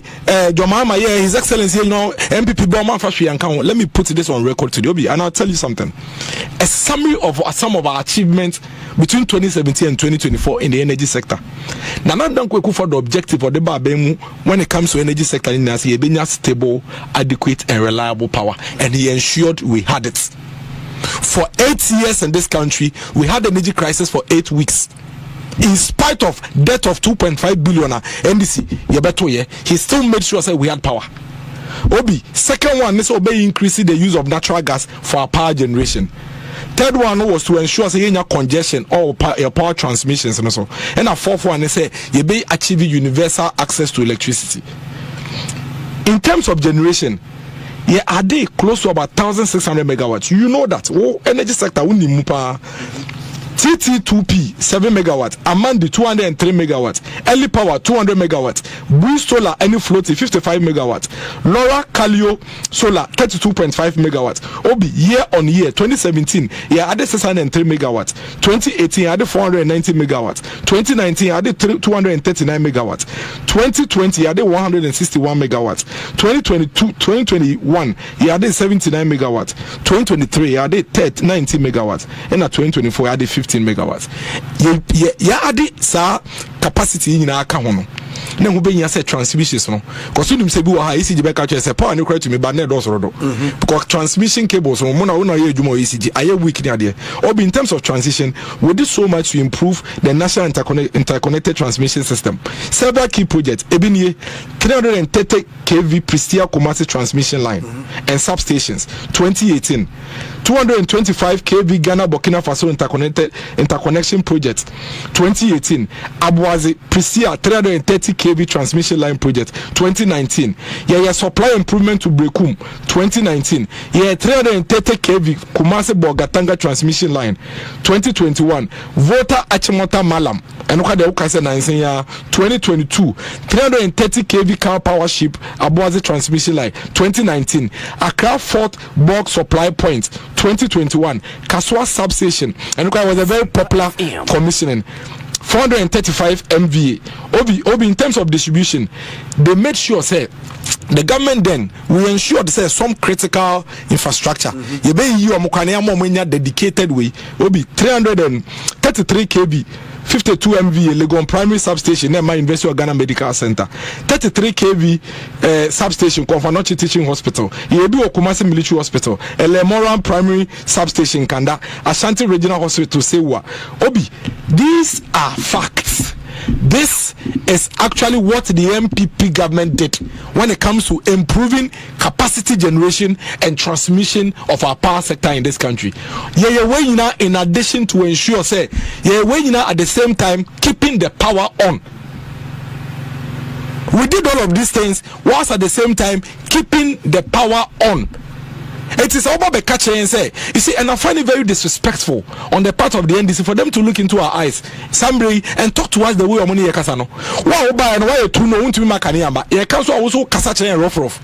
[SPEAKER 1] Jomama, yeah, His Excellency, you know, MPP Boma Fashi and Kawan. Let me put this on record today, and I'll tell you something. A summary of some of our achievements between 2017 and 2024 in the energy sector. Now, not done quick for the objective of the Babemu when it comes to energy sector in Nasi, a stable, adequate, and reliable power, and he ensured we had it. For 8 years in this country, we had energy crisis for 8 weeks. In spite of debt of 2.5 billion NDC, he still made sure that we had power. Obi, second one is obey increasing the use of natural gas for our power generation. Third one was to ensure say any congestion or power transmissions and so. And a fourth one is say you be achieving universal access to electricity. In terms of generation, are they close to about 1,600 megawatts? You know that. Oh, energy sector undi mupa. TT2P 7 megawatts, Amandi 203 megawatts, Early Power 200 megawatts, Breeze Solar any floating 55 megawatts, Laura Calio Solar 32.5 megawatts. Obi year on year 2017 added 603 megawatts, 2018 added 490 megawatts, 2019 added 239 megawatts, 2020 added 161 megawatts, 2021 added 79 megawatts, 2023 added 90 megawatts, and at 2024 added 15 megawatts. Ya adi sa capacity in our account. Na ho benya say transmissions no because you say bi wa ha ECG be ka say power no to me ba na do so do because transmission cables no mo na ye adwuma ECG aye weak ni ade or be in terms of transition we did so much to improve the national interconnected transmission system. Several key projects ebini 330 kV Pristia Kumasi transmission line and substations 2018, 225 kV Ghana Burkina Faso interconnection project 2018, aboagye Pristia 330 kV transmission line project 2019, supply improvement to Brekum 2019, 330 kV Kumasi Bogatanga transmission line 2021, Volta Achimota Malam and 2022, 330 kV car power ship aboagye transmission line 2019, Accra Fort Bulk supply point 2021, Kaswa substation and was a very popular commissioning 435 MVA. Obi in terms of distribution, they made sure say the government then will ensure say some critical infrastructure. You be you amukane dedicated way. Obi 333 kV 52 MVA Legon primary substation near my University of Ghana Medical Center, 33 kV substation Konfanochi Teaching Hospital, Yebi Okumasi Military Hospital, Elemoran primary substation Kanda, Ashanti Regional Hospital Sewa. Obi, these are facts. This is actually what the MPP government did when it comes to improving capacity generation and transmission of our power sector in this country. In addition to ensure say at the same time keeping the power on. We did all of these things whilst at the same time keeping the power on. It is about the catcher and say, you see, and I find it very disrespectful on the part of the NDC for them to look into our eyes, somebody, and talk to us the way of money yakasano. Why buy and why to know to be makaniamba? Ye council also kasache and rough.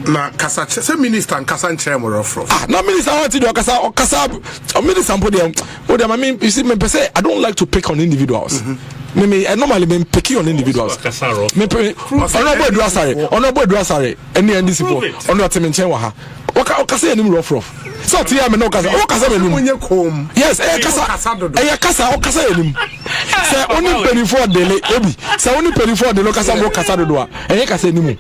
[SPEAKER 2] Na kasache, say minister and kasache and rough.
[SPEAKER 1] Ah, no minister want to do kasa or minister podium. What I mean, you see, me say I don't like to pick on individuals. Me I normally been picking on individuals. Honorable Dwasare, any NDC for honor temenchen wa ha. Okasa enim rough. So tia me no kasa. Okasa me enim. Yes, okasa enim. Say only penny for dele obi. Say only penny for dele okasa mo kasa do a. Enye kasa enim.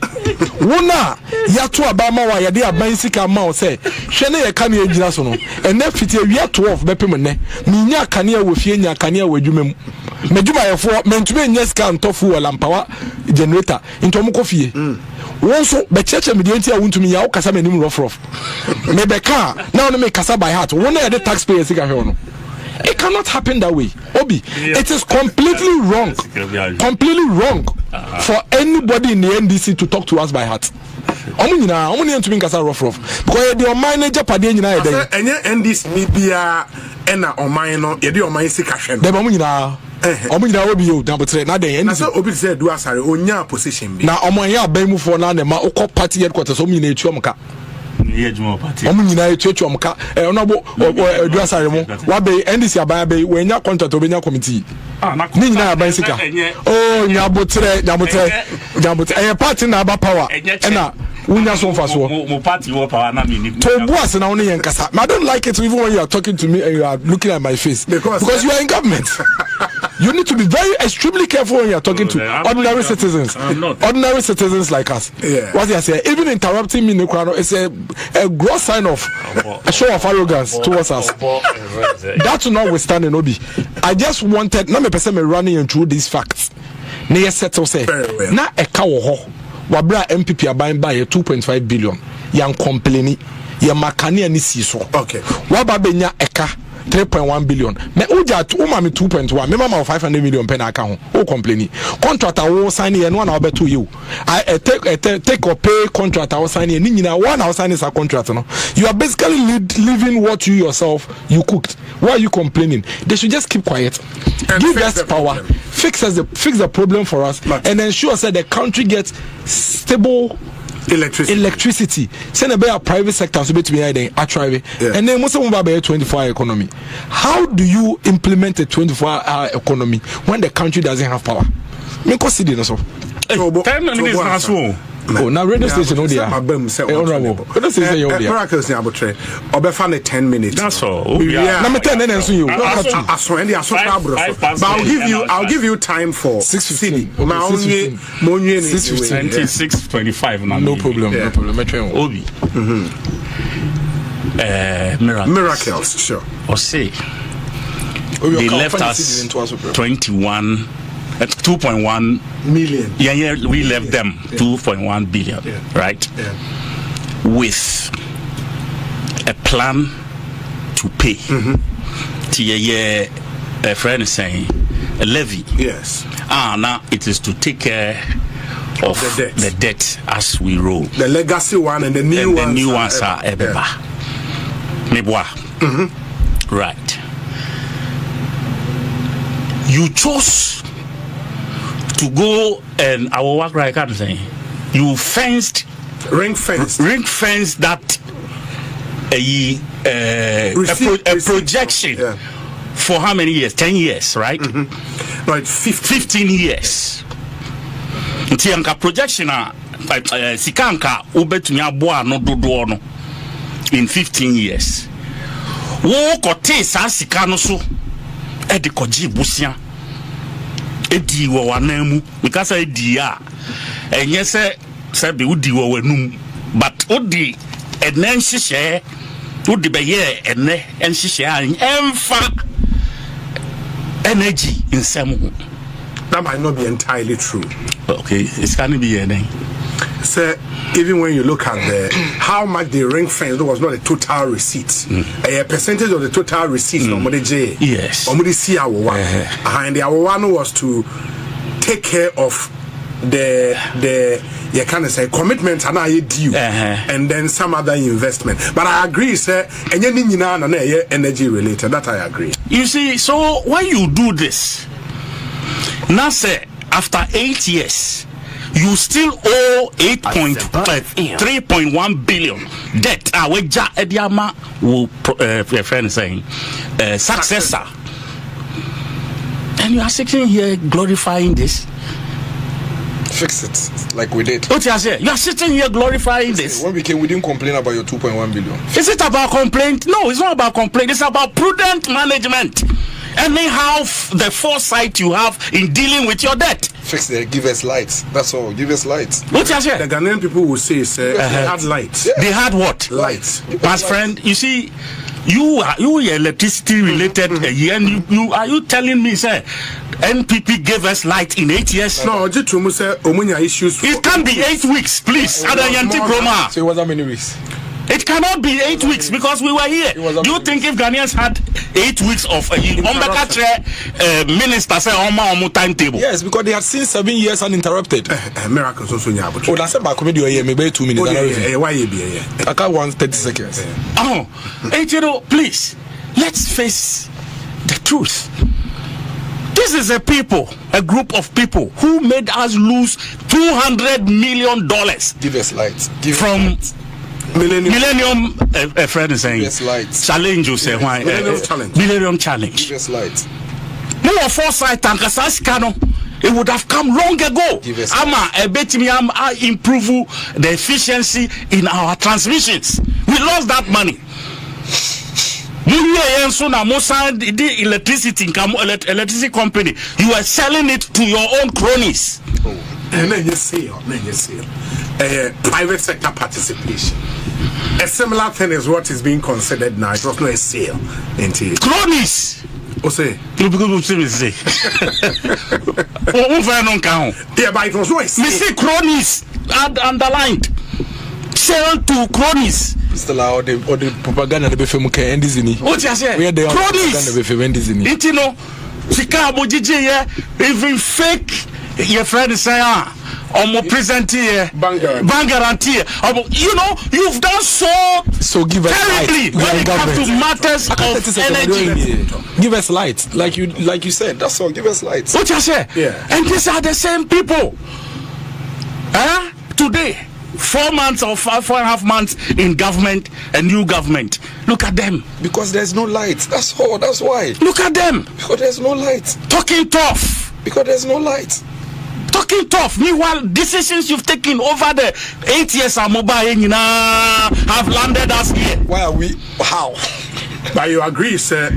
[SPEAKER 1] Wona ya to abama wa ya de aban sika ma o say hwe na ye ka na ejira so no. Ene fiti awia 12 bepem ne. Minya kanea wo fie nya kanea wo adwumam. Medjuma ye fo mentume nya sika ntofu wala mpawa generator into mo kofie. Wonso be cheche medianti a wontumi ya okasa manim rough me be car now no me kasa by heart wona ya the taxpayers sika hwe no. It cannot happen that way. Obi, it is completely wrong for anybody in the NDC to talk to us by heart. Omunyina to be kasa rough because the manager pade nyina e dey
[SPEAKER 2] enye NDC bia ena oman no ye dey oman sika hwe no
[SPEAKER 1] dey omunyina obi yo dambotre na den
[SPEAKER 2] NDC obi say do asare onya position bi
[SPEAKER 1] na oman ya ban mu for na ma ukọ party headquarters omunyina etu omka omunyina etu omka onabo do asare mu wa be NDC aban be we nya contract obenya committee ni nyina aban sika oh nyabotre party na aba power ena Unya so fast.
[SPEAKER 3] Mo party wo power na me ni.
[SPEAKER 1] To boss na only yankasa. I don't like it even when you are talking to me and you are looking at my face because you are in government. You need to be very extremely careful when you are talking to ordinary citizens. Ordinary citizens like us. What I say, even interrupting me, it's a gross sign of a show of arrogance towards us. That's notwithstanding, Obi. I just wanted, not me person me running through these facts. Ne settle say, na eka wo ho, wabra MPP aban ba 2.5 billion. Yan complaining, yan makani ani si so.
[SPEAKER 2] Okay.
[SPEAKER 1] Waba benya eka 3.1 billion. Me uja uma me 2.1. Me mama 500 million pen account. O complaining. Contractor wo sign here no na obeto you. I take or pay contractor wo sign here. Ni nyina one hour sign is a contract no. You are basically living what you yourself you cooked. Why are you complaining? They should just keep quiet. And give us power. Fix the problem for us and ensure that the country gets stable electricity. Send a better private sector to be actually, and then most of them 24-hour economy. How do you implement a 24-hour economy when the country doesn't have power? Me consider so.
[SPEAKER 3] 10 minutes na so.
[SPEAKER 1] Oh, now radio station no dia. Honorable. Radio station yo dia.
[SPEAKER 2] Miracles ni abotre. Obefa ne 10 minutes.
[SPEAKER 3] That's all.
[SPEAKER 1] Na me 10 na so you.
[SPEAKER 2] Aso and aso kabro. But I'll give you time for
[SPEAKER 1] 6:15.
[SPEAKER 2] Ma onye
[SPEAKER 3] 26:25 na.
[SPEAKER 1] No problem. No problem. Me train.
[SPEAKER 3] Obi.
[SPEAKER 2] Miracles, sure.
[SPEAKER 3] Or say they left us 2.1
[SPEAKER 2] million.
[SPEAKER 3] Yeah, we left them 2.1 billion, right?
[SPEAKER 2] Yeah.
[SPEAKER 3] With a plan to pay. A friend is saying a levy.
[SPEAKER 2] Yes.
[SPEAKER 3] Now it is to take care of the debt as we roll.
[SPEAKER 2] The legacy one and the new ones.
[SPEAKER 3] The new ones are Ebeba. Right. You chose to go and our work right kind of thing. You ring fenced that a projection for how many years? 10 years, right?
[SPEAKER 2] No, it's 15
[SPEAKER 3] years. Ntianka projection sikanka ubetumi aboa no dodo no in 15 years. Wo kote sa sika no so e de koji busia edi wo wanamu because edi a enye se be udi wo wanum but odi enen hihye odi be ye ene enhihye an emfa energy in some.
[SPEAKER 2] That might not be entirely true.
[SPEAKER 3] Okay, it's can be anything.
[SPEAKER 2] So even when you look at how much the ring fence, there was not a total receipt. A percentage of the total receipts from J.
[SPEAKER 3] Yes.
[SPEAKER 2] And the one was to take care of the you can say commitment and I due and then some other investment. But I agree, sir, and energy related. That I agree.
[SPEAKER 3] You see, so when you do this, now say after 8 years, you still owe 3.1 billion debt. Weja Ediama will friend saying successor, and you are sitting here glorifying this.
[SPEAKER 1] Fix it like we did.
[SPEAKER 3] What you say? You are sitting here glorifying this.
[SPEAKER 1] When we came, we didn't complain about your 2.1 billion.
[SPEAKER 3] Is it about complaint? No, it's not about complaint. It's about prudent management. Anyhow, the foresight you have in dealing with your debt.
[SPEAKER 1] Fix it. Give us lights. That's all. Give us lights.
[SPEAKER 3] What you say?
[SPEAKER 2] The Ghanaian people will say, they had lights.
[SPEAKER 3] They had what?
[SPEAKER 2] Lights.
[SPEAKER 3] My friend, you see, you are electricity related, and you telling me, sir, NPP gave us light in 8 years?
[SPEAKER 2] No, just to say, issues.
[SPEAKER 3] It can be 8 weeks, please.
[SPEAKER 1] So it was how many weeks?
[SPEAKER 3] It cannot be 8 weeks because we were here. Do you think if Ghanaians had 8 weeks of minister say on timetable?
[SPEAKER 1] Yes, because they had seen 7 years uninterrupted.
[SPEAKER 2] Miracles also nyabo.
[SPEAKER 1] Oh, that's about comedy here. Maybe 2 minutes.
[SPEAKER 2] Why you be here?
[SPEAKER 1] I can't want 30 seconds.
[SPEAKER 3] Oh, please, let's face the truth. This is a group of people who made us lose $200 million.
[SPEAKER 1] Give us lights.
[SPEAKER 3] Millennium a friend is saying challenge you say why Millennium challenge.
[SPEAKER 1] Give us lights.
[SPEAKER 3] No foresight and kasasika no it would have come long ago. Ama ebetimi improve the efficiency in our transmissions. We lost that money. The electricity company, you are selling it to your own cronies.
[SPEAKER 2] And then you see, private sector participation. A similar thing is what is being considered now. It was not a sale.
[SPEAKER 3] Cronies.
[SPEAKER 2] Say.
[SPEAKER 3] Yeah, but it
[SPEAKER 2] was not a sale.
[SPEAKER 3] Me say cronies underlined. Sell to cronies.
[SPEAKER 1] Still or the propaganda the film can end this in it.
[SPEAKER 3] What you say?
[SPEAKER 1] We are the
[SPEAKER 3] cronies.
[SPEAKER 1] It
[SPEAKER 3] you know, Chicago GG even fake your friend say present here bank guarantee. You know, you've done so
[SPEAKER 1] give us
[SPEAKER 3] terribly
[SPEAKER 1] light.
[SPEAKER 3] When it comes to matters of energy.
[SPEAKER 1] Give us light, like you said. That's all. Give us light.
[SPEAKER 3] What you say?
[SPEAKER 2] Yeah.
[SPEAKER 3] And these are the same people. Today, 4 months or 4.5 months in government, a new government. Look at them.
[SPEAKER 1] Because there's no light. That's all. That's why.
[SPEAKER 3] Look at them.
[SPEAKER 1] Because there's no light.
[SPEAKER 3] Talking tough.
[SPEAKER 1] Because there's no light.
[SPEAKER 3] Talking tough. Meanwhile, decisions you've taken over the 8 years of mobile have landed us here.
[SPEAKER 1] Why are we? How?
[SPEAKER 2] But you agree, sir?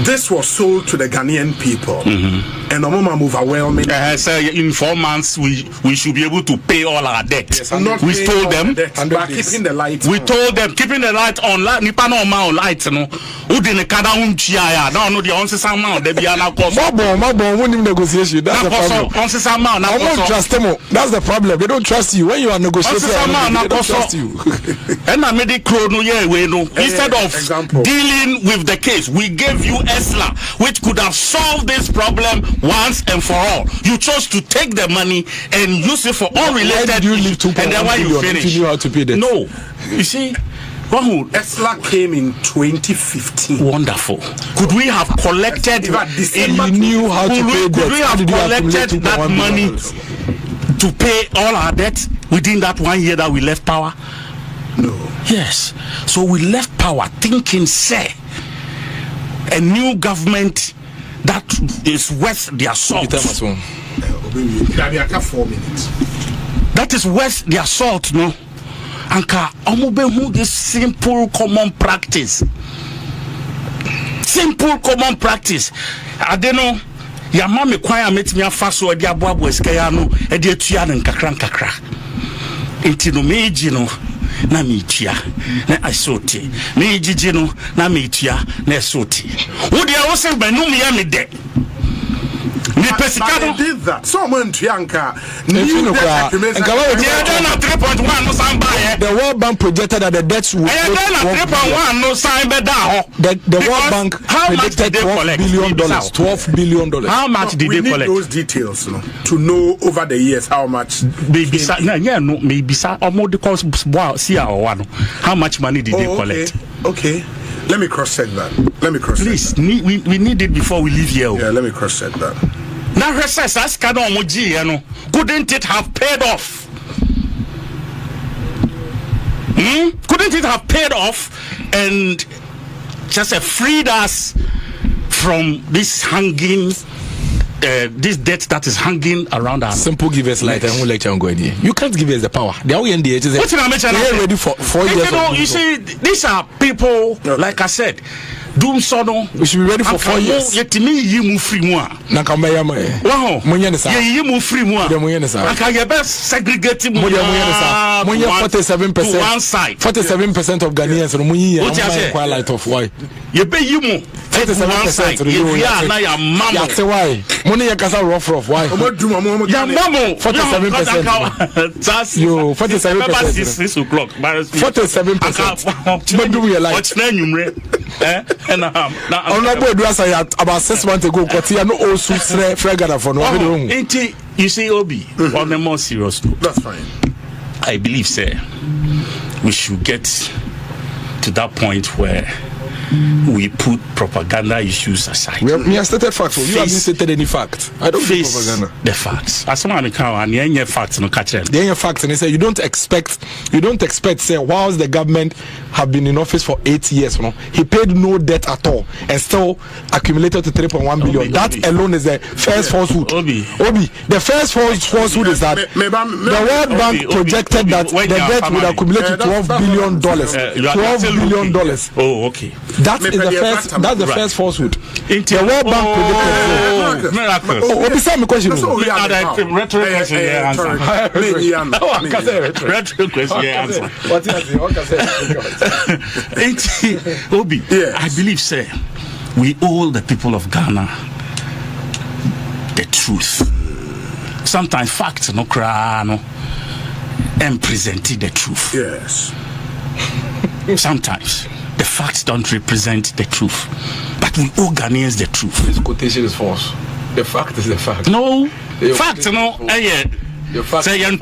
[SPEAKER 2] This was sold to the Ghanaian people, and the moment overwhelming.
[SPEAKER 3] So in 4 months, we should be able to pay all our debt.
[SPEAKER 2] Yes,
[SPEAKER 3] we told them,
[SPEAKER 2] but keeping the light.
[SPEAKER 3] We told them keeping the light on. Nipa no ma light no. Udi ne kada unchia ya. Now no the onse sama de bia na cost.
[SPEAKER 1] Mabo, winning negotiation. That's the problem.
[SPEAKER 3] Onse sama na
[SPEAKER 1] cost. Trust them. That's the problem. They don't trust you when you are negotiating. They don't trust you.
[SPEAKER 3] And I made it no yeah we no. Instead of dealing with the case, we gave you ESLA, which could have solved this problem once and for all. You chose to take the money and use it for unrelated.
[SPEAKER 1] Why did you leave 2.1
[SPEAKER 3] and then why you finish?
[SPEAKER 1] If you knew how to pay that?
[SPEAKER 3] No, you see,
[SPEAKER 2] ESLA came in 2015.
[SPEAKER 3] Wonderful. Could we have collected?
[SPEAKER 1] You knew how to pay
[SPEAKER 3] could we have collected that money to pay all our debt within that 1 year that we left power?
[SPEAKER 2] No.
[SPEAKER 3] Yes. So we left power thinking, say, a new government that is worth their salt. That is worth their salt, no? Anka omobehu this simple common practice. Simple common practice. I don't know. Ya mama kwaya metimi afa so odi aboabo esika no e de atua ne nkakra. Enti no meji no na metua na asoti. Mejiji no na metua na asoti. Wo de wo se banum ya me de.
[SPEAKER 2] Did that. Someone Trianka knew that
[SPEAKER 3] 3.1 no sign by
[SPEAKER 1] the World Bank projected that the debts would
[SPEAKER 3] 3.1 no sign by
[SPEAKER 1] the World Bank predicted $12 billion.
[SPEAKER 3] How much did they collect?
[SPEAKER 2] We need those details to know over the years how much.
[SPEAKER 3] Maybe how much money did they collect?
[SPEAKER 2] Okay. Let me cross-check that.
[SPEAKER 3] Please, we need it before we leave here.
[SPEAKER 2] Yeah, let me cross-check that.
[SPEAKER 3] Now, couldn't it have paid off? Couldn't it have paid off and just freed us from this hanging, this debt that is hanging around us?
[SPEAKER 1] Simple, give us light and we'll let you go in here. You can't give us the power. They are ready for 4 years.
[SPEAKER 3] You see, these are people, like I said, we should
[SPEAKER 1] be ready for 4 years.
[SPEAKER 3] Wow.
[SPEAKER 1] 47% of Ghanaians light of why?
[SPEAKER 3] You pay you more.
[SPEAKER 1] 47%. Why? Money yakasa rough why? 47%. You 47%.
[SPEAKER 3] 6 o'clock.
[SPEAKER 1] 47%. About 6 months ago,
[SPEAKER 3] you see, Obi, on the more serious note,
[SPEAKER 2] that's fine.
[SPEAKER 3] I believe, sir, we should get to that point where we put propaganda issues aside.
[SPEAKER 1] We have stated facts. You haven't stated any fact. I don't face propaganda.
[SPEAKER 3] The facts. As someone I can, and the facts no catch them.
[SPEAKER 1] The facts, and they say you don't expect. Say, whilst the government have been in office for 8 years, he paid no debt at all, and still accumulated to 3.1 billion. That alone is the first falsehood. Obi, the first falsehood is that the World Bank projected that the debt would accumulate to $12 billion. $12 billion.
[SPEAKER 3] Oh, okay.
[SPEAKER 1] That's the first falsehood. The World Bank predicted. Oh, beside my question.
[SPEAKER 3] Rhetoric question. Obi, I believe, sir, we owe the people of Ghana the truth. Sometimes facts no cry no and presenting the truth.
[SPEAKER 2] Yes.
[SPEAKER 3] Sometimes the facts don't represent the truth, but we owe Ghanaians the truth.
[SPEAKER 1] This quotation is false. The fact is the fact.
[SPEAKER 3] No, fact no. Say a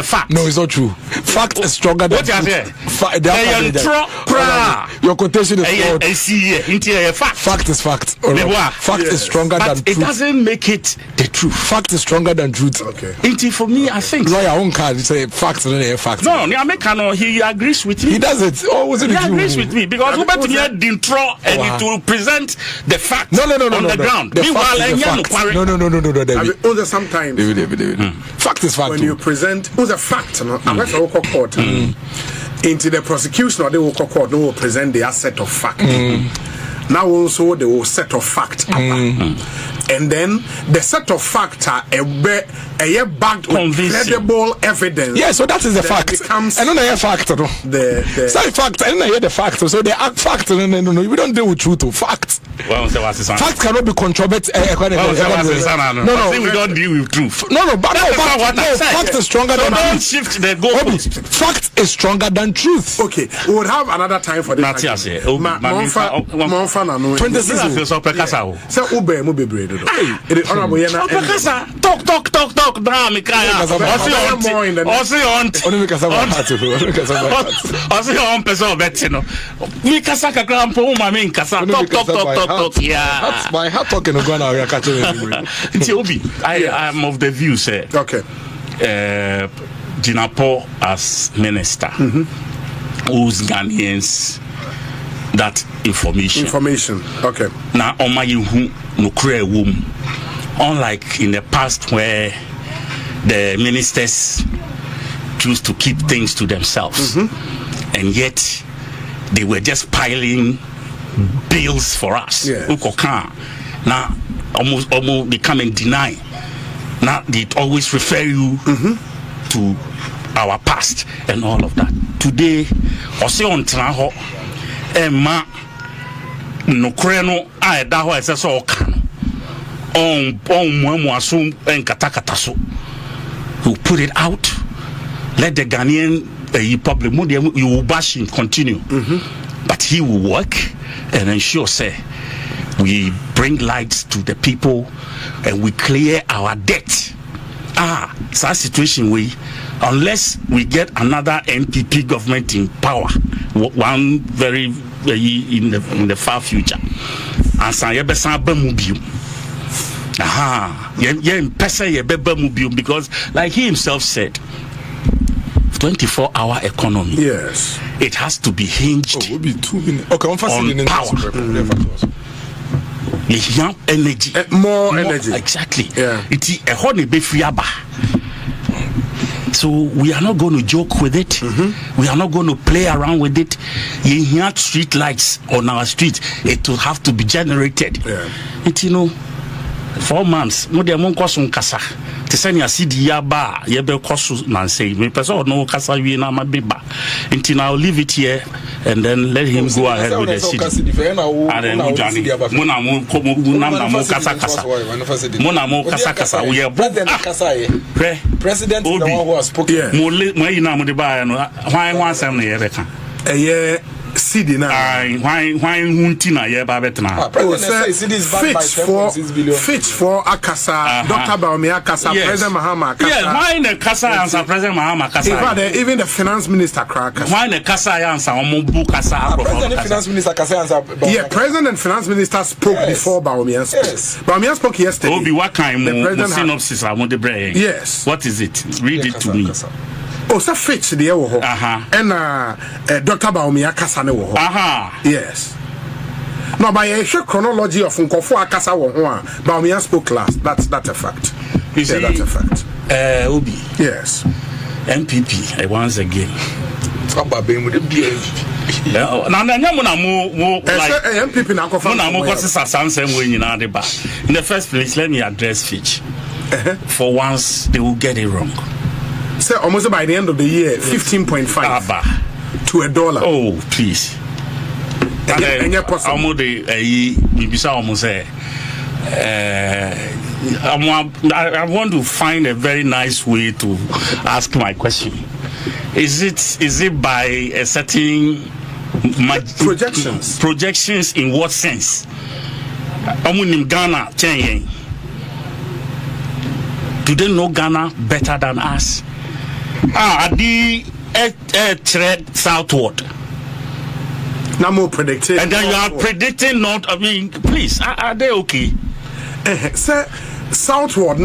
[SPEAKER 3] fact.
[SPEAKER 1] No, it's not true. Fact is stronger than truth. Your quotation is fact. Fact is fact. Fact is stronger than truth.
[SPEAKER 3] It doesn't make it the truth.
[SPEAKER 1] Fact is stronger than truth.
[SPEAKER 2] Okay.
[SPEAKER 3] For me, I think.
[SPEAKER 1] Lawyer own card say fact and then fact.
[SPEAKER 3] No, he agrees with me.
[SPEAKER 1] He does it. Oh, was it?
[SPEAKER 3] He agrees with me because we better didn't throw and it will present the fact on the ground. Meanwhile,
[SPEAKER 2] no. Sometimes.
[SPEAKER 1] Fact is fact.
[SPEAKER 2] When you present who's a fact, unless I walk court into the prosecution or they will court, they will present the asset of fact. Now also they will set of fact. And then the set of fact are a backed with credible evidence.
[SPEAKER 1] Yeah, so that is the fact. And then I hear fact. The fact, and I hear the fact. So they act fact. No, we don't deal with truth. Fact. Fact cannot be controverted.
[SPEAKER 3] No, we don't deal with truth.
[SPEAKER 1] Fact is stronger than truth.
[SPEAKER 3] Don't shift the goalpost.
[SPEAKER 1] Fact is stronger than truth.
[SPEAKER 2] Okay, we would have another time for this.
[SPEAKER 1] 26
[SPEAKER 3] talk now me cry talk yeah
[SPEAKER 1] that's my heart talking go now
[SPEAKER 3] I am of the view say
[SPEAKER 2] okay
[SPEAKER 3] Jinapo as minister who's Ghanaians that information
[SPEAKER 2] okay
[SPEAKER 3] now on my no cray womb unlike in the past where the ministers choose to keep things to themselves and yet they were just piling bills for us now almost they come and deny now they always refer you to our past and all of that today also on traho Emma no kreno I da ho ese so kan on muamuaso en katakata so who put it out let the Ghanaian public you will bash him continue but he will work and ensure say we bring lights to the people and we clear our debt such situation unless we get another NPP government in power one very in the far future and say because like he himself said 24-hour economy
[SPEAKER 2] yes
[SPEAKER 3] it has to be hinged
[SPEAKER 1] will be 2 minutes okay on
[SPEAKER 3] power energy
[SPEAKER 2] more energy
[SPEAKER 3] exactly it's a honey be free. So we are not going to joke with it. We are not going to play around with it. You hear street lights on our street. It will have to be generated. It 4 months. Mo de mon koso nkasa. Te send ya CD ya ba ye be koso na say me person no kasa wi na ma be ba. Until I'll leave it here and then let him go ahead with the CD. And then mo jani. Mo na mo kasa. Mo na mo kasa we are
[SPEAKER 1] president is the one who has spoken.
[SPEAKER 3] Mo ina mo de ba no. Why answer na ye be kan.
[SPEAKER 2] CD now.
[SPEAKER 3] Why huntina ye ba betna.
[SPEAKER 2] Fitch for Akasa, Dr. Baumi Akasa, President Mahama Akasa.
[SPEAKER 3] Yeah, why the Kasa answer President Mahama Kasa?
[SPEAKER 2] Even the finance minister crack.
[SPEAKER 3] Why the Kasa answer Omobu Kasa?
[SPEAKER 1] President finance minister Kasa answer.
[SPEAKER 2] Yeah, President and finance minister spoke before Baumi. Yes. Baumi spoke yesterday.
[SPEAKER 3] Obi, what kind of synopsis I want to bring?
[SPEAKER 2] Yes.
[SPEAKER 3] What is it? Read it to me.
[SPEAKER 2] Oh, so Fitch the ewo. And Dr. Baumi Akasa ne wo. Yes. No, by a chronology of Nkofo Akasa wo ho, Baumi spoke last. That's a fact. That's a fact.
[SPEAKER 3] Obi.
[SPEAKER 2] Yes.
[SPEAKER 3] MPP once again. In the first place, let me address Fitch. For once, they will get it wrong.
[SPEAKER 2] So almost by the end of the year, 15.5 to $1.
[SPEAKER 3] Oh, please. I want to find a very nice way to ask my question. Is it by a certain projections in what sense? Ghana, do they know Ghana better than us? The thread southward.
[SPEAKER 2] Now more predicting.
[SPEAKER 3] And then you are predicting not. I mean, please, are they okay?
[SPEAKER 2] Sir, southward,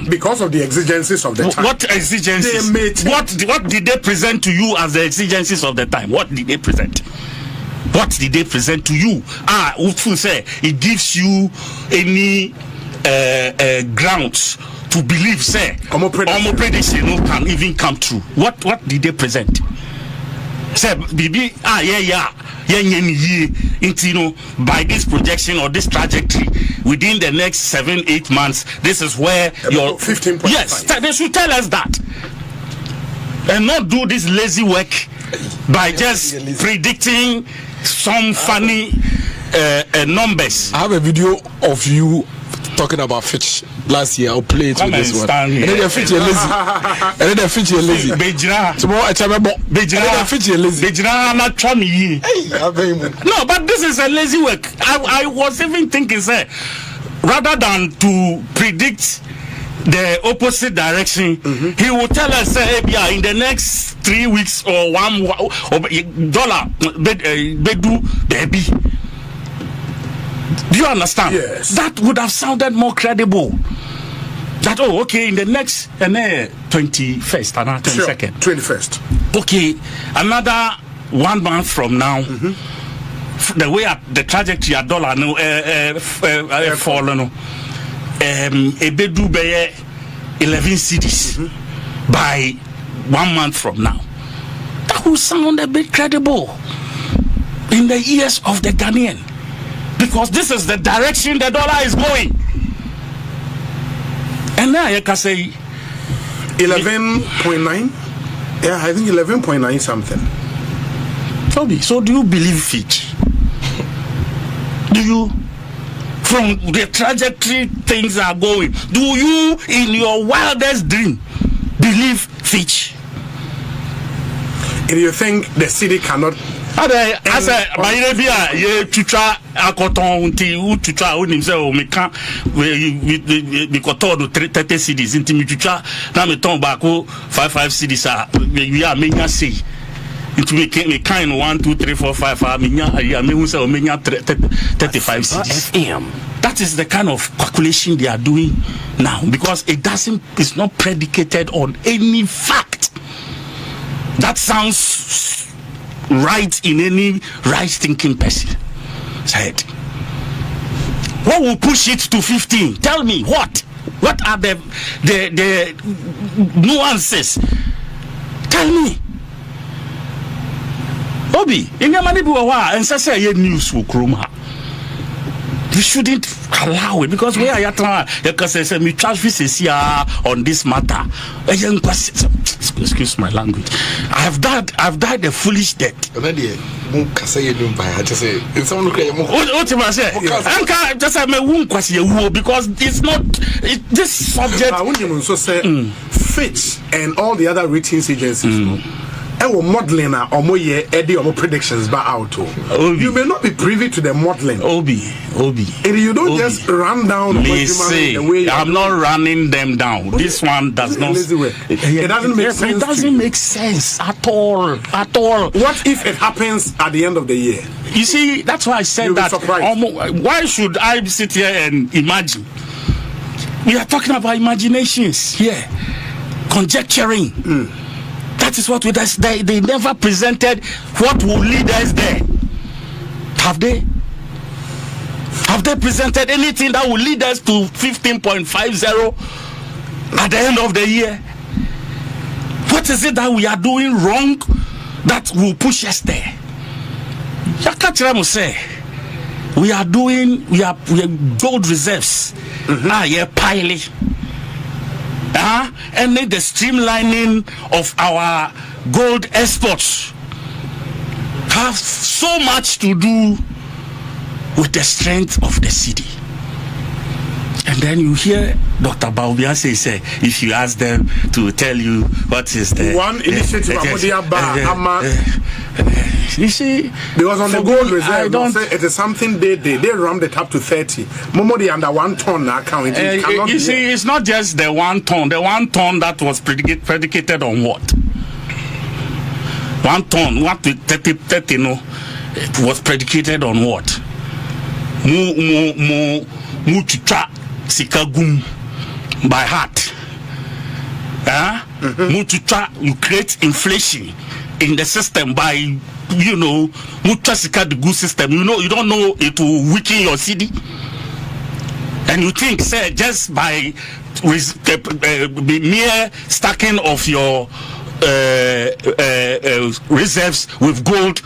[SPEAKER 2] because of the exigencies of the time.
[SPEAKER 3] What exigencies? What did they present to you as the exigencies of the time? What did they present? What did they present to you? Ufu say it gives you any grounds to believe, say, prediction can even come true. What did they present? Say, Bibi, by this projection or this trajectory within the next 7-8 months, this is where your
[SPEAKER 2] 15.5.
[SPEAKER 3] Yes, they should tell us that, and not do this lazy work by just predicting some funny numbers.
[SPEAKER 1] I have a video of you talking about Fitch last year. I'll play it with this one. And then they Fitch you lazy. And then they Fitch you lazy. Tomorrow I tell me Bejira Fitch you lazy.
[SPEAKER 3] Bejira not try me. No, but this is a lazy work. I was even thinking, say, rather than to predict the opposite direction, he will tell us, say, in the next 3 weeks or $1 bedu baby. Do you understand?
[SPEAKER 2] Yes.
[SPEAKER 3] That would have sounded more credible. That, in the next 21st and 22nd.
[SPEAKER 2] 21st.
[SPEAKER 3] Okay, another 1 month from now, the way the trajectory of dollar fallen, ebedu be 11 cities by 1 month from now. That will sound a bit credible in the ears of the Ghanaian, because this is the direction the dollar is going. And now you can say
[SPEAKER 2] 11.9. Yeah, I think 11.9 something.
[SPEAKER 3] Toby, so do you believe Fitch? Do you? From the trajectory things are going, do you in your wildest dream believe Fitch?
[SPEAKER 2] If you think the city cannot,
[SPEAKER 3] as a Bayrevia, ye tutra akoton unti ututra unimse o meka we koton 30 cities inti mi tutra na me ton bako 5 cities we are menya say into me kind 1 2 3 4 5 menya me say o menya 35 cities. That is the kind of calculation they are doing now, because it's not predicated on any fact that sounds right in any right thinking person said. What will push it to 15? Tell me what are the nuances? Tell me. Obi, in your money and say news will chroma. You shouldn't allow it, because where are you trying? Because me charge fees on this matter. Excuse my language. I've died a foolish death. Because it's not this subject.
[SPEAKER 2] I wouldn't even say Fitch and all the other ratings agencies modeling or more predictions back out. You may not be privy to the modeling.
[SPEAKER 3] Obi.
[SPEAKER 2] And you don't just run down
[SPEAKER 3] the way I'm not running them down. This one does not.
[SPEAKER 2] It doesn't make sense.
[SPEAKER 3] It doesn't make sense at all.
[SPEAKER 2] What if it happens at the end of the year?
[SPEAKER 3] You see, that's why I said that. Why should I sit here and imagine? We are talking about imaginations here, conjecturing. That is what they never presented what will lead us there. Have they presented anything that will lead us to 15.50 at the end of the year? What is it that we are doing wrong that will push us there? We are gold reserves. Piling. And the streamlining of our gold exports have so much to do with the strength of the city. And then you hear Dr. Baubia say, if you ask them to tell you what is the
[SPEAKER 2] one initiative you see, because on the gold reserve, it is something they ramped it up to 30. Momodi under 1 ton account.
[SPEAKER 3] You see, it's not just the 1 ton. The 1 ton that was predicated on what? 1 ton, 30, no, it was predicated on what? Mu chucha sikagum by heart. Mu chucha, you create inflation in the system by, muchasika the good system. You don't know it will weaken your city, and you think, say, just by mere stacking of your reserves with gold,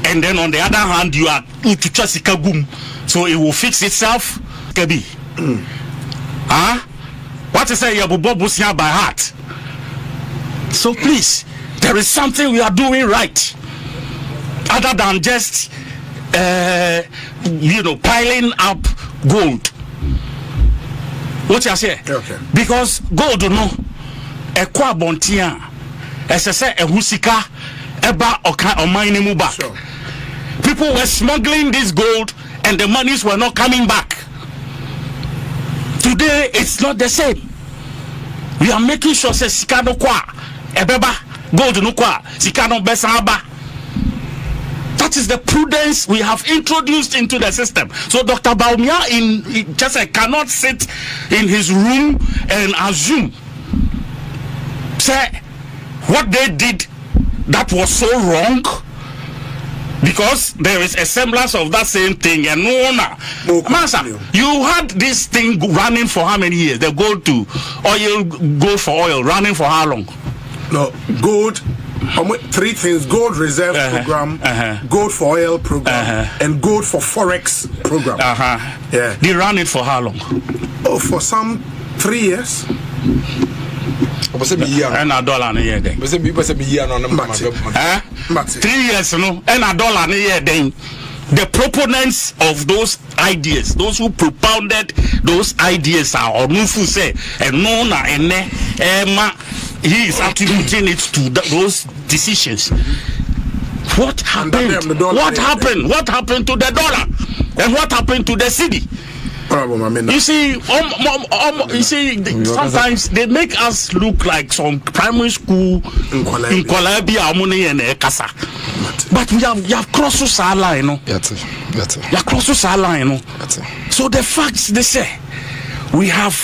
[SPEAKER 3] and then on the other hand you are muchasika boom, so it will fix itself. Kebi, what is say yabubobusia by heart? So please, there is something we are doing right, other than just piling up gold. What you say?
[SPEAKER 2] Okay.
[SPEAKER 3] Because gold, no, ekwa bontia, SSA ehusika eba oka omaini muba. People were smuggling this gold, and the monies were not coming back. Today, it's not the same. We are making sure say sikano kwa ebeba. Gold no kwa sikano besaba. That is the prudence we have introduced into the system. So Dr. Baumia cannot sit in his room and assume say what they did that was so wrong, because there is a semblance of that same thing. And Master, you had this thing running for how many years? The gold to oil, gold for oil, running for how long?
[SPEAKER 2] No, gold, 3 things: gold reserve program, gold for oil program, and gold for forex program. Yeah.
[SPEAKER 3] They ran it for how long?
[SPEAKER 2] Oh, for some 3 years.
[SPEAKER 3] And a dollar a year then. 3 years, and a dollar a year then. The proponents of those ideas, those who propounded those ideas are Onufu say, and Nona and Emma, he is attributing it to those decisions. What happened? What happened? What happened to the dollar? And what happened to the city? You see, sometimes they make us look like some primary school in Kolabia, Amuni and Ekasa. But we have crossed our line, no? We have crossed our line, no? So the facts they say, we have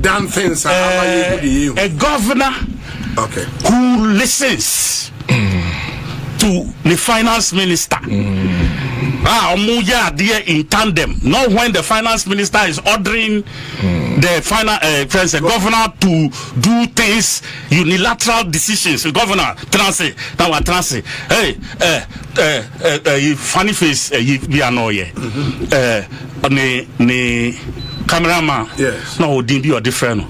[SPEAKER 2] done things.
[SPEAKER 3] A governor who listens to the finance minister. There in tandem, not when the finance minister is ordering the governor to do things, unilateral decisions. The governor transit, hey, funny face, we are no here. Cameraman,
[SPEAKER 2] yes,
[SPEAKER 3] no, be or different.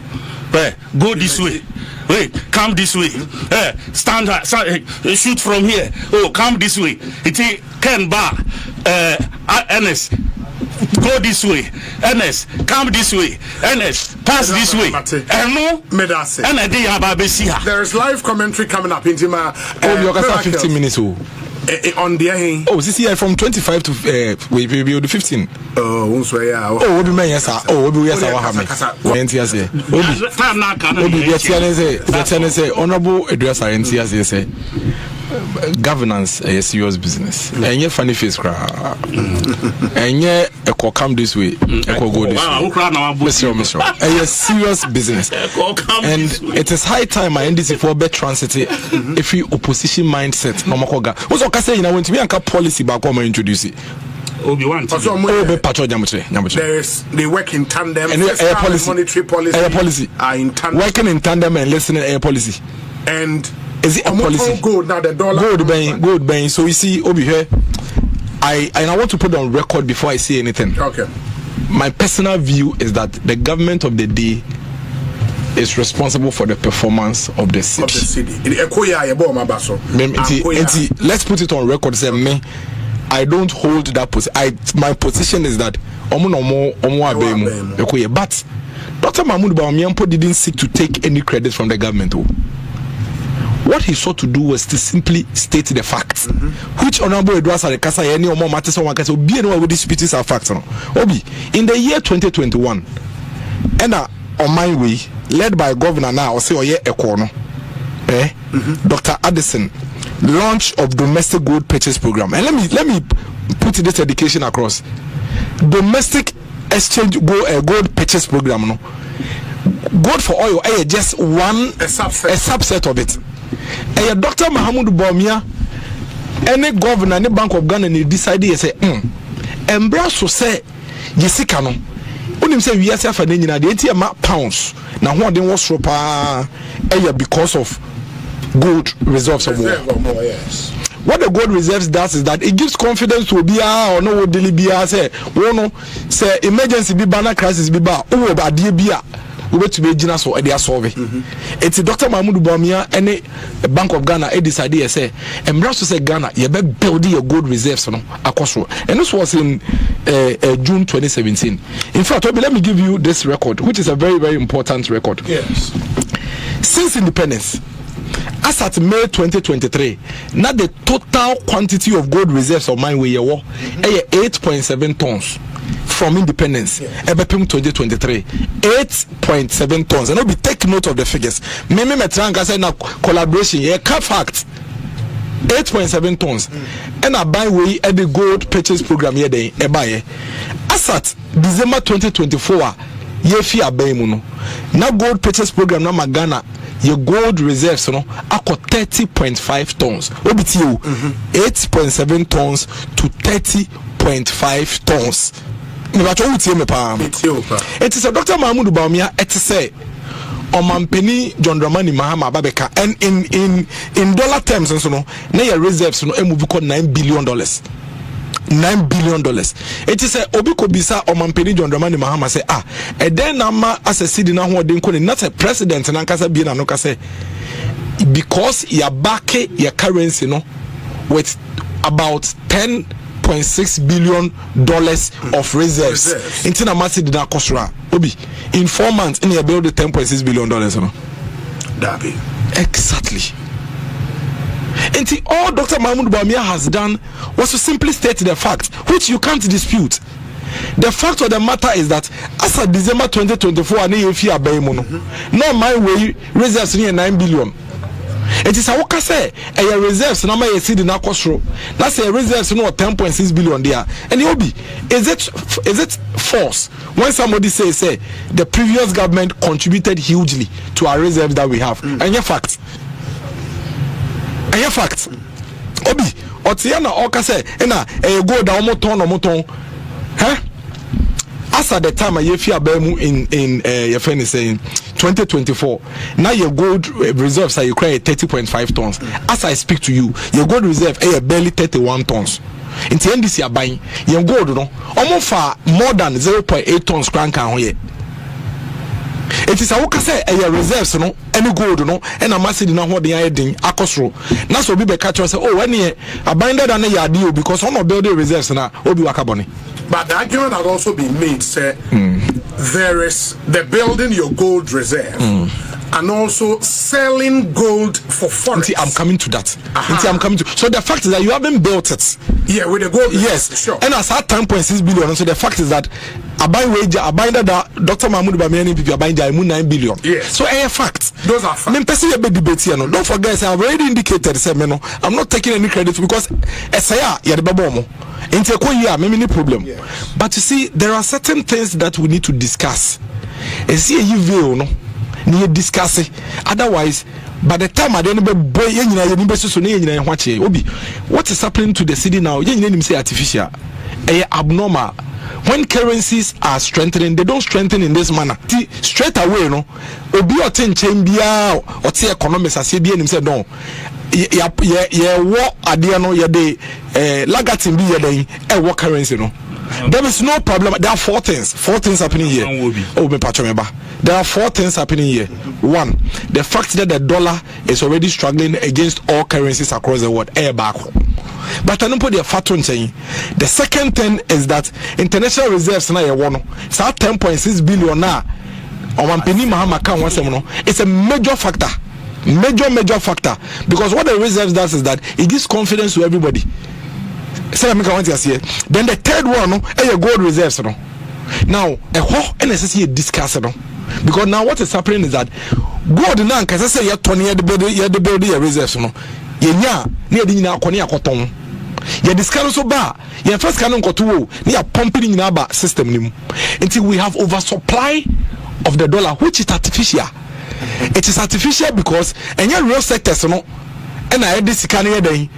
[SPEAKER 3] Go this way. Wait, come this way. Stand, shoot from here. Oh, come this way. It Ken Bar, Ernest. go this way, NS, come this way, NS, pass this way. And no,
[SPEAKER 2] there is live commentary coming up into my.
[SPEAKER 1] You got 15 minutes.
[SPEAKER 2] On the
[SPEAKER 1] this year from 25 to we will do 15.
[SPEAKER 2] Oh,
[SPEAKER 1] what do you mean, yes, sir? Oh, what do you say? Honorable address our NTS say governance is a serious business. And you funny face cry. And you come this way, go this way. Mr. A serious business. And it is high time I NDC for better transit if you opposition mindset. No more. What's okay say? You know when to be a policy back home introduce it.
[SPEAKER 2] There is they work in tandem.
[SPEAKER 1] And air policy,
[SPEAKER 2] monetary policy,
[SPEAKER 1] air policy are in tandem. Working in tandem and listening air policy.
[SPEAKER 2] And
[SPEAKER 1] is it a policy?
[SPEAKER 2] Gold now the dollar.
[SPEAKER 1] Gold buying. So you see over here, I want to put on record before I say anything.
[SPEAKER 2] Okay.
[SPEAKER 1] My personal view is that the government of the day is responsible for the performance of the city. Let's put it on record. Say me, I don't hold that position. My position is that but Dr. Mahmoud Bawumia didn't seek to take any credit from the government. What he sought to do was to simply state the facts, which honorable Edwards are the Kasa any or more matters on one case. Be anywhere with these speeches are facts. Obi in the year 2021, and on my way, led by Governor now, or say or Ekono, Dr. Addison, launch of domestic gold purchase program. And let me put this education across. Domestic exchange gold purchase program. No, gold for oil. Just a subset of it. Dr. Mahmoud Bawumia, any governor, any Bank of Ghana, they decided to say, embrace so say, Jessica no. Unim say we are for the pounds. Now what they was because of gold reserves of war.
[SPEAKER 2] Yes.
[SPEAKER 1] What the gold reserves does is that it gives confidence to be or no daily be say emergency be banner crisis be ba we to be gina so they are solving. It's Dr. Mahmoud Bawumia any Bank of Ghana decided say embrace say Ghana you be build your gold reserves no akoso. And this was in June 2017. In fact, let me give you this record, which is a very, very important record.
[SPEAKER 2] Yes.
[SPEAKER 1] Since independence, as at May 2023, now the total quantity of gold reserves of mine were 8.7 tons. From independence, Ebepim 2023, 8.7 tons. And I'll be taking note of the figures. Mimi Metranga said now collaboration, fact 8.7 tons. And I buy way at the gold purchase program here. They buy as at December 2024. Ye fi abayimuno. Now gold purchase program na Ghana. Your gold reserves, ako 30.5 tons. OBTU 8.7 tons to 30.5 tons. It is a Dr. Mahmoud Bawumia. It is say Omampeni John Dramani Mahama Babeka, and in dollar terms, na your reserves move $9 billion. $9 billion. It is a Obiko Bisa Omampeni John Dramani Mahama say and then nama as a city now what they not a president and Ankasa Bina no say because you back your currency with about $10.6 billion of reserves. Intina Masi did not cost Obi in 4 months in your build $10.6 billion.
[SPEAKER 2] Dabi.
[SPEAKER 1] Exactly. And all Dr. Mahmoud Bawumia has done was to simply state the fact, which you can't dispute. The fact of the matter is that as of December 2024, no my way reserves near 9 billion. It is a worker say a reserves na my see the nakosro. That's a reserves no 10.6 billion there. And you'll be is it false when somebody say the previous government contributed hugely to our reserves that we have? And your fact. And your fact. Obi Otiana Oka say na go down moton. Huh? As at the time I feel in your friend is saying 2024, now your gold reserves are you create 30.5 tons. As I speak to you, your gold reserve are barely 31 tons. In the end, this year buying your gold almost far more than 0.8 tons crank on here. It is a worker say a reserves any gold and a massive what they are doing akosro. Now so be catch say when a binder than a deal because on building reserves now obi wakaboni.
[SPEAKER 2] But the argument has also been made, say, there is the building your gold reserve and also selling gold for forex.
[SPEAKER 1] I'm coming to that. So the fact is that you haven't built it.
[SPEAKER 2] Yeah, with the gold.
[SPEAKER 1] Yes,
[SPEAKER 2] sure.
[SPEAKER 1] And as at 10.6 billion. So the fact is that I buy that Dr. Mahmoud Bamiani people buying 9 billion.
[SPEAKER 2] Yes.
[SPEAKER 1] So a fact.
[SPEAKER 2] Those are facts.
[SPEAKER 1] Don't forget, I've already indicated. I'm not taking any credit because no problem.
[SPEAKER 2] Yes.
[SPEAKER 1] But you see, there are certain things that we need to discuss. Discuss it. Otherwise, by the time I don't what is happening to the city now? Say artificial, abnormal. When currencies are strengthening, they don't strengthen in this manner. See, straight away, no. Obi oten chembia or see economics as he said no. What adiano de lagatin be what currency no. There is no problem. There are four things happening here. There are 4 things happening here. One, the fact that the dollar is already struggling against all currencies across the world. But I don't put the fat on saying. The second thing is that international reserves now it's at 10.6 billion now. It's a major factor. Major factor. Because what the reserves does is that it gives confidence to everybody. Then the third one is gold reserves. Now, a whole NSC discuss it. Because now what is happening is that gold now can say you turn the building reserves. Near the Korea cotton. You discuss so bad. You first cannon got to near pumping in our system until we have oversupply of the dollar, which is artificial. It is artificial because any real sectors and I had this kind of day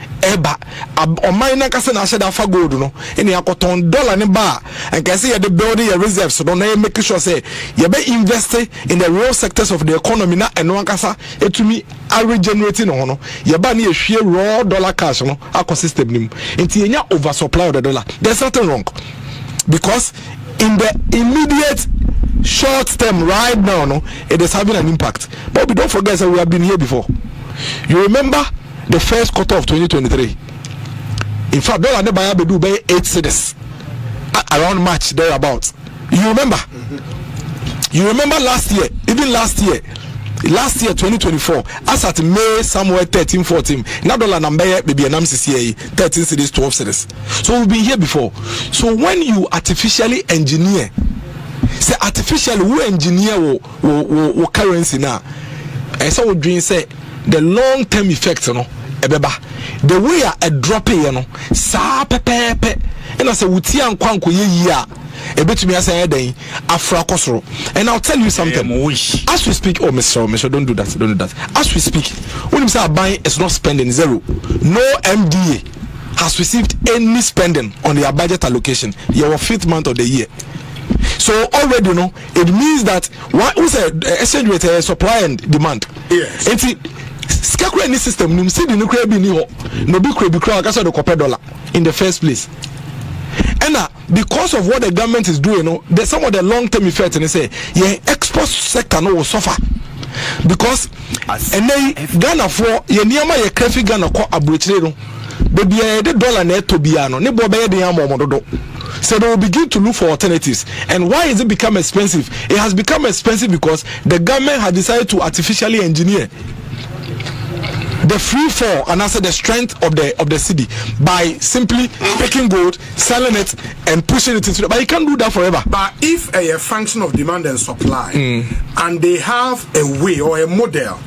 [SPEAKER 1] on my nakasa na shada fa gold no and ya cotton dollar ne bar and can see the building your reserves so don't make sure say you be invest in the real sectors of the economy na and one kasa etumi are regenerating no you ba na ehwe raw dollar cash no ecosystem nim enti enya oversupply of the dollar. There's nothing wrong because in the immediate short term right now no it is having an impact, but we don't forget that we have been here before. You remember the first quarter of 2023. In fact, dollar never have to do by 8 cities around March thereabouts. You remember? You remember last year, even last year 2024, as at May somewhere 13, 14. Now dollar number maybe an MCCA 13 cities, 12 cities. So we've been here before. So when you artificially engineer, say artificially who engineer wo currency now, and so we dream say the long term effects, the way a drop sa pepe and I say wuti ankwanko ye a bit me say afra kosoro. And I'll tell you something. As we speak, Mr. don't do that. As we speak, when you say buying is not spending zero, no MDA has received any spending on their budget allocation. Your 5th month of the year. So already it means that what was a exchange rate supply and demand.
[SPEAKER 2] Yes.
[SPEAKER 1] Skakura any system nim see the nuclear be no be crowd because of the copper dollar in the first place. And because of what the government is doing, some of the long term effects and they say export sector will suffer. Because and then Ghana for ye niama ye krefi Ghana ko abrochire no baby the dollar na to bia no ne bo be de am omododo. So they will begin to look for alternatives. And why is it become expensive? It has become expensive because the government has decided to artificially engineer the free fall and also the strength of the city by simply taking gold, selling it, and pushing it into the. But you can't do that forever.
[SPEAKER 2] But if a function of demand and supply, and they have a way or a model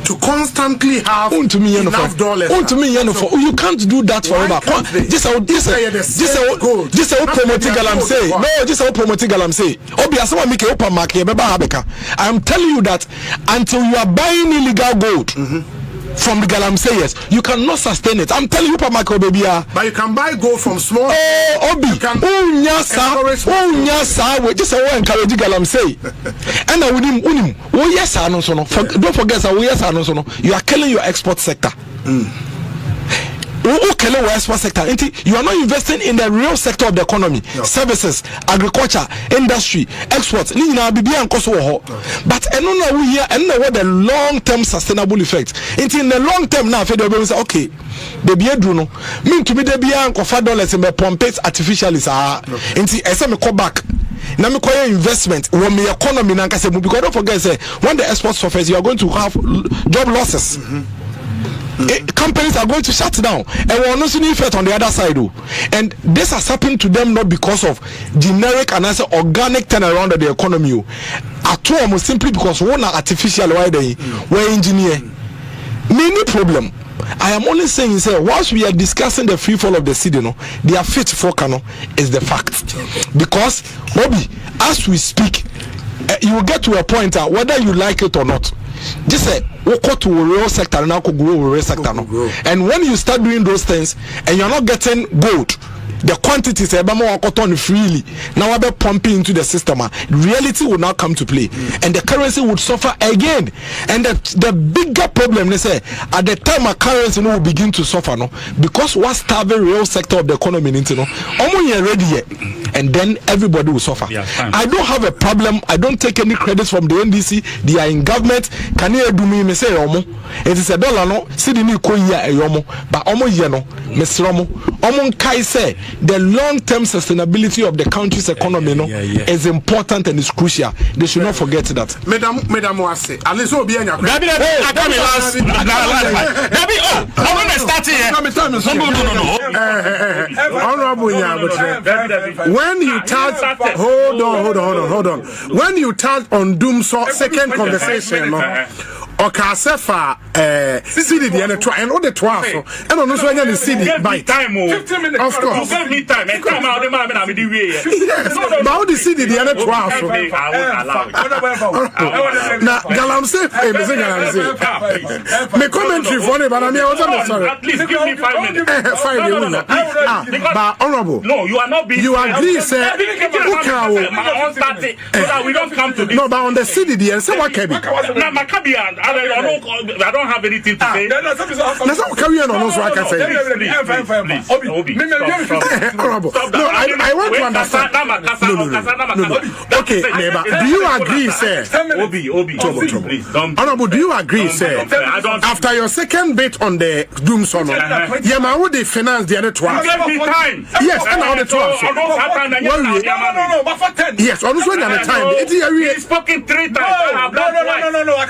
[SPEAKER 2] to constantly have enough dollars,
[SPEAKER 1] you can't do that forever. This is what promoting galam say. No, this is what promoting galam say. Obviously, make a open market. I am telling you that until you are buying illegal gold. From the galamseyers, you cannot sustain it. I'm telling you, Pamako baby.
[SPEAKER 2] But you can buy gold from small.
[SPEAKER 1] Obi. Just encourage galamsey. And I unim. Oh yes, don't forget. Oh yes, you are killing your export sector. Ukele wa export sector. You are not investing in the real sector of the economy, services, agriculture, industry, exports. Ni na bibi ankoso wo ho. But eno na we here and know what the long-term sustainable effect. In the long term now, Fed will say, okay, the be no mean to me the be ankofa dollars in the pompes artificially sa. Inti ese me call back. Now me call investment when me economy na nkase mu, because don't forget say when the export suffers you are going to have job losses. Companies are going to shut down, and we're not seeing effect on the other side. And this has happened to them not because of generic and also organic turnaround of the economy at all, simply because one are artificial why they were engineer. Many problem. I am only saying, say, once we are discussing the free fall of the city, their fit for Kano is the fact. Because, Bobby, as we speak, you will get to a point whether you like it or not. Just say, we go to a real sector and now go grow real sector. And when you start doing those things and you're not getting gold, the quantities freely now are pumping into the system. Reality will now come to play, and the currency would suffer again. And the bigger problem, they say, at the time a currency will begin to suffer, because what's starving real sector of the economy, ready yet, and then everybody will suffer. I don't have a problem. I don't take any credits from the NDC. They are in government. Can you do me? Say it is $1 no. See the new but Mr. Kai say the long-term sustainability of the country's economy is important and is crucial. They should not forget that.
[SPEAKER 2] Madam Wase, Aliso be anya. When you touch, hold on. When you touch on Doomso second conversation, Okasefa CD the other and all the 12 and on also the CD by time 15 minutes of course me time and come out the man and the way yes but the CD the other 12 now Galam say me commentary for me but I'm sorry
[SPEAKER 3] at least give me 5 minutes
[SPEAKER 2] but honorable
[SPEAKER 3] no you are not being
[SPEAKER 2] you agree say
[SPEAKER 3] so that we don't come to this
[SPEAKER 2] no but on the CD the and say what can be
[SPEAKER 3] now Maccabian I don't have anything to say.
[SPEAKER 2] That's how carry on also I can say.
[SPEAKER 3] Obi.
[SPEAKER 2] No, I want to understand. No. Okay, neighbor, do you agree, sir?
[SPEAKER 3] Obi.
[SPEAKER 2] Honorable, do you agree, sir? After your second bit on the Doomson, Yawa they finance the other 12. Yes, and all the 12. Yes, also the other time.
[SPEAKER 3] He's spoken 3 times.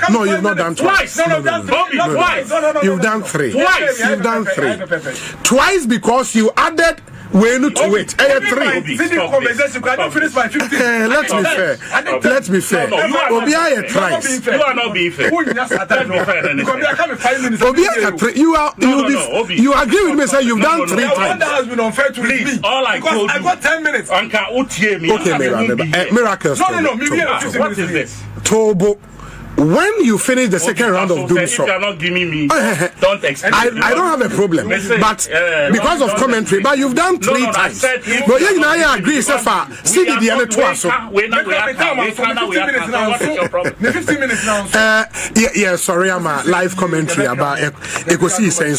[SPEAKER 2] No, you've not done twice.
[SPEAKER 3] Twice.
[SPEAKER 2] You've done 3.
[SPEAKER 3] Twice.
[SPEAKER 2] You've done 3. Twice because you added way to it. 3. Let's be fair. Obia tries.
[SPEAKER 3] You are not being fair.
[SPEAKER 2] You agree with me, sir? You've done 3 times.
[SPEAKER 4] That has been unfair to me.
[SPEAKER 3] All I told you.
[SPEAKER 4] I got 10 minutes.
[SPEAKER 2] Okay, miracles.
[SPEAKER 4] No.
[SPEAKER 3] What is this?
[SPEAKER 2] Tobo. When you finish the second round of Doomso,
[SPEAKER 3] if you are not giving me, don't expect.
[SPEAKER 2] I don't have a problem, but because of commentary, but you've done 3 times. But I agree, so far. See the other 2. So
[SPEAKER 4] 15 minutes now.
[SPEAKER 2] Yeah, sorry, I'm a live commentary about Ecosi saying.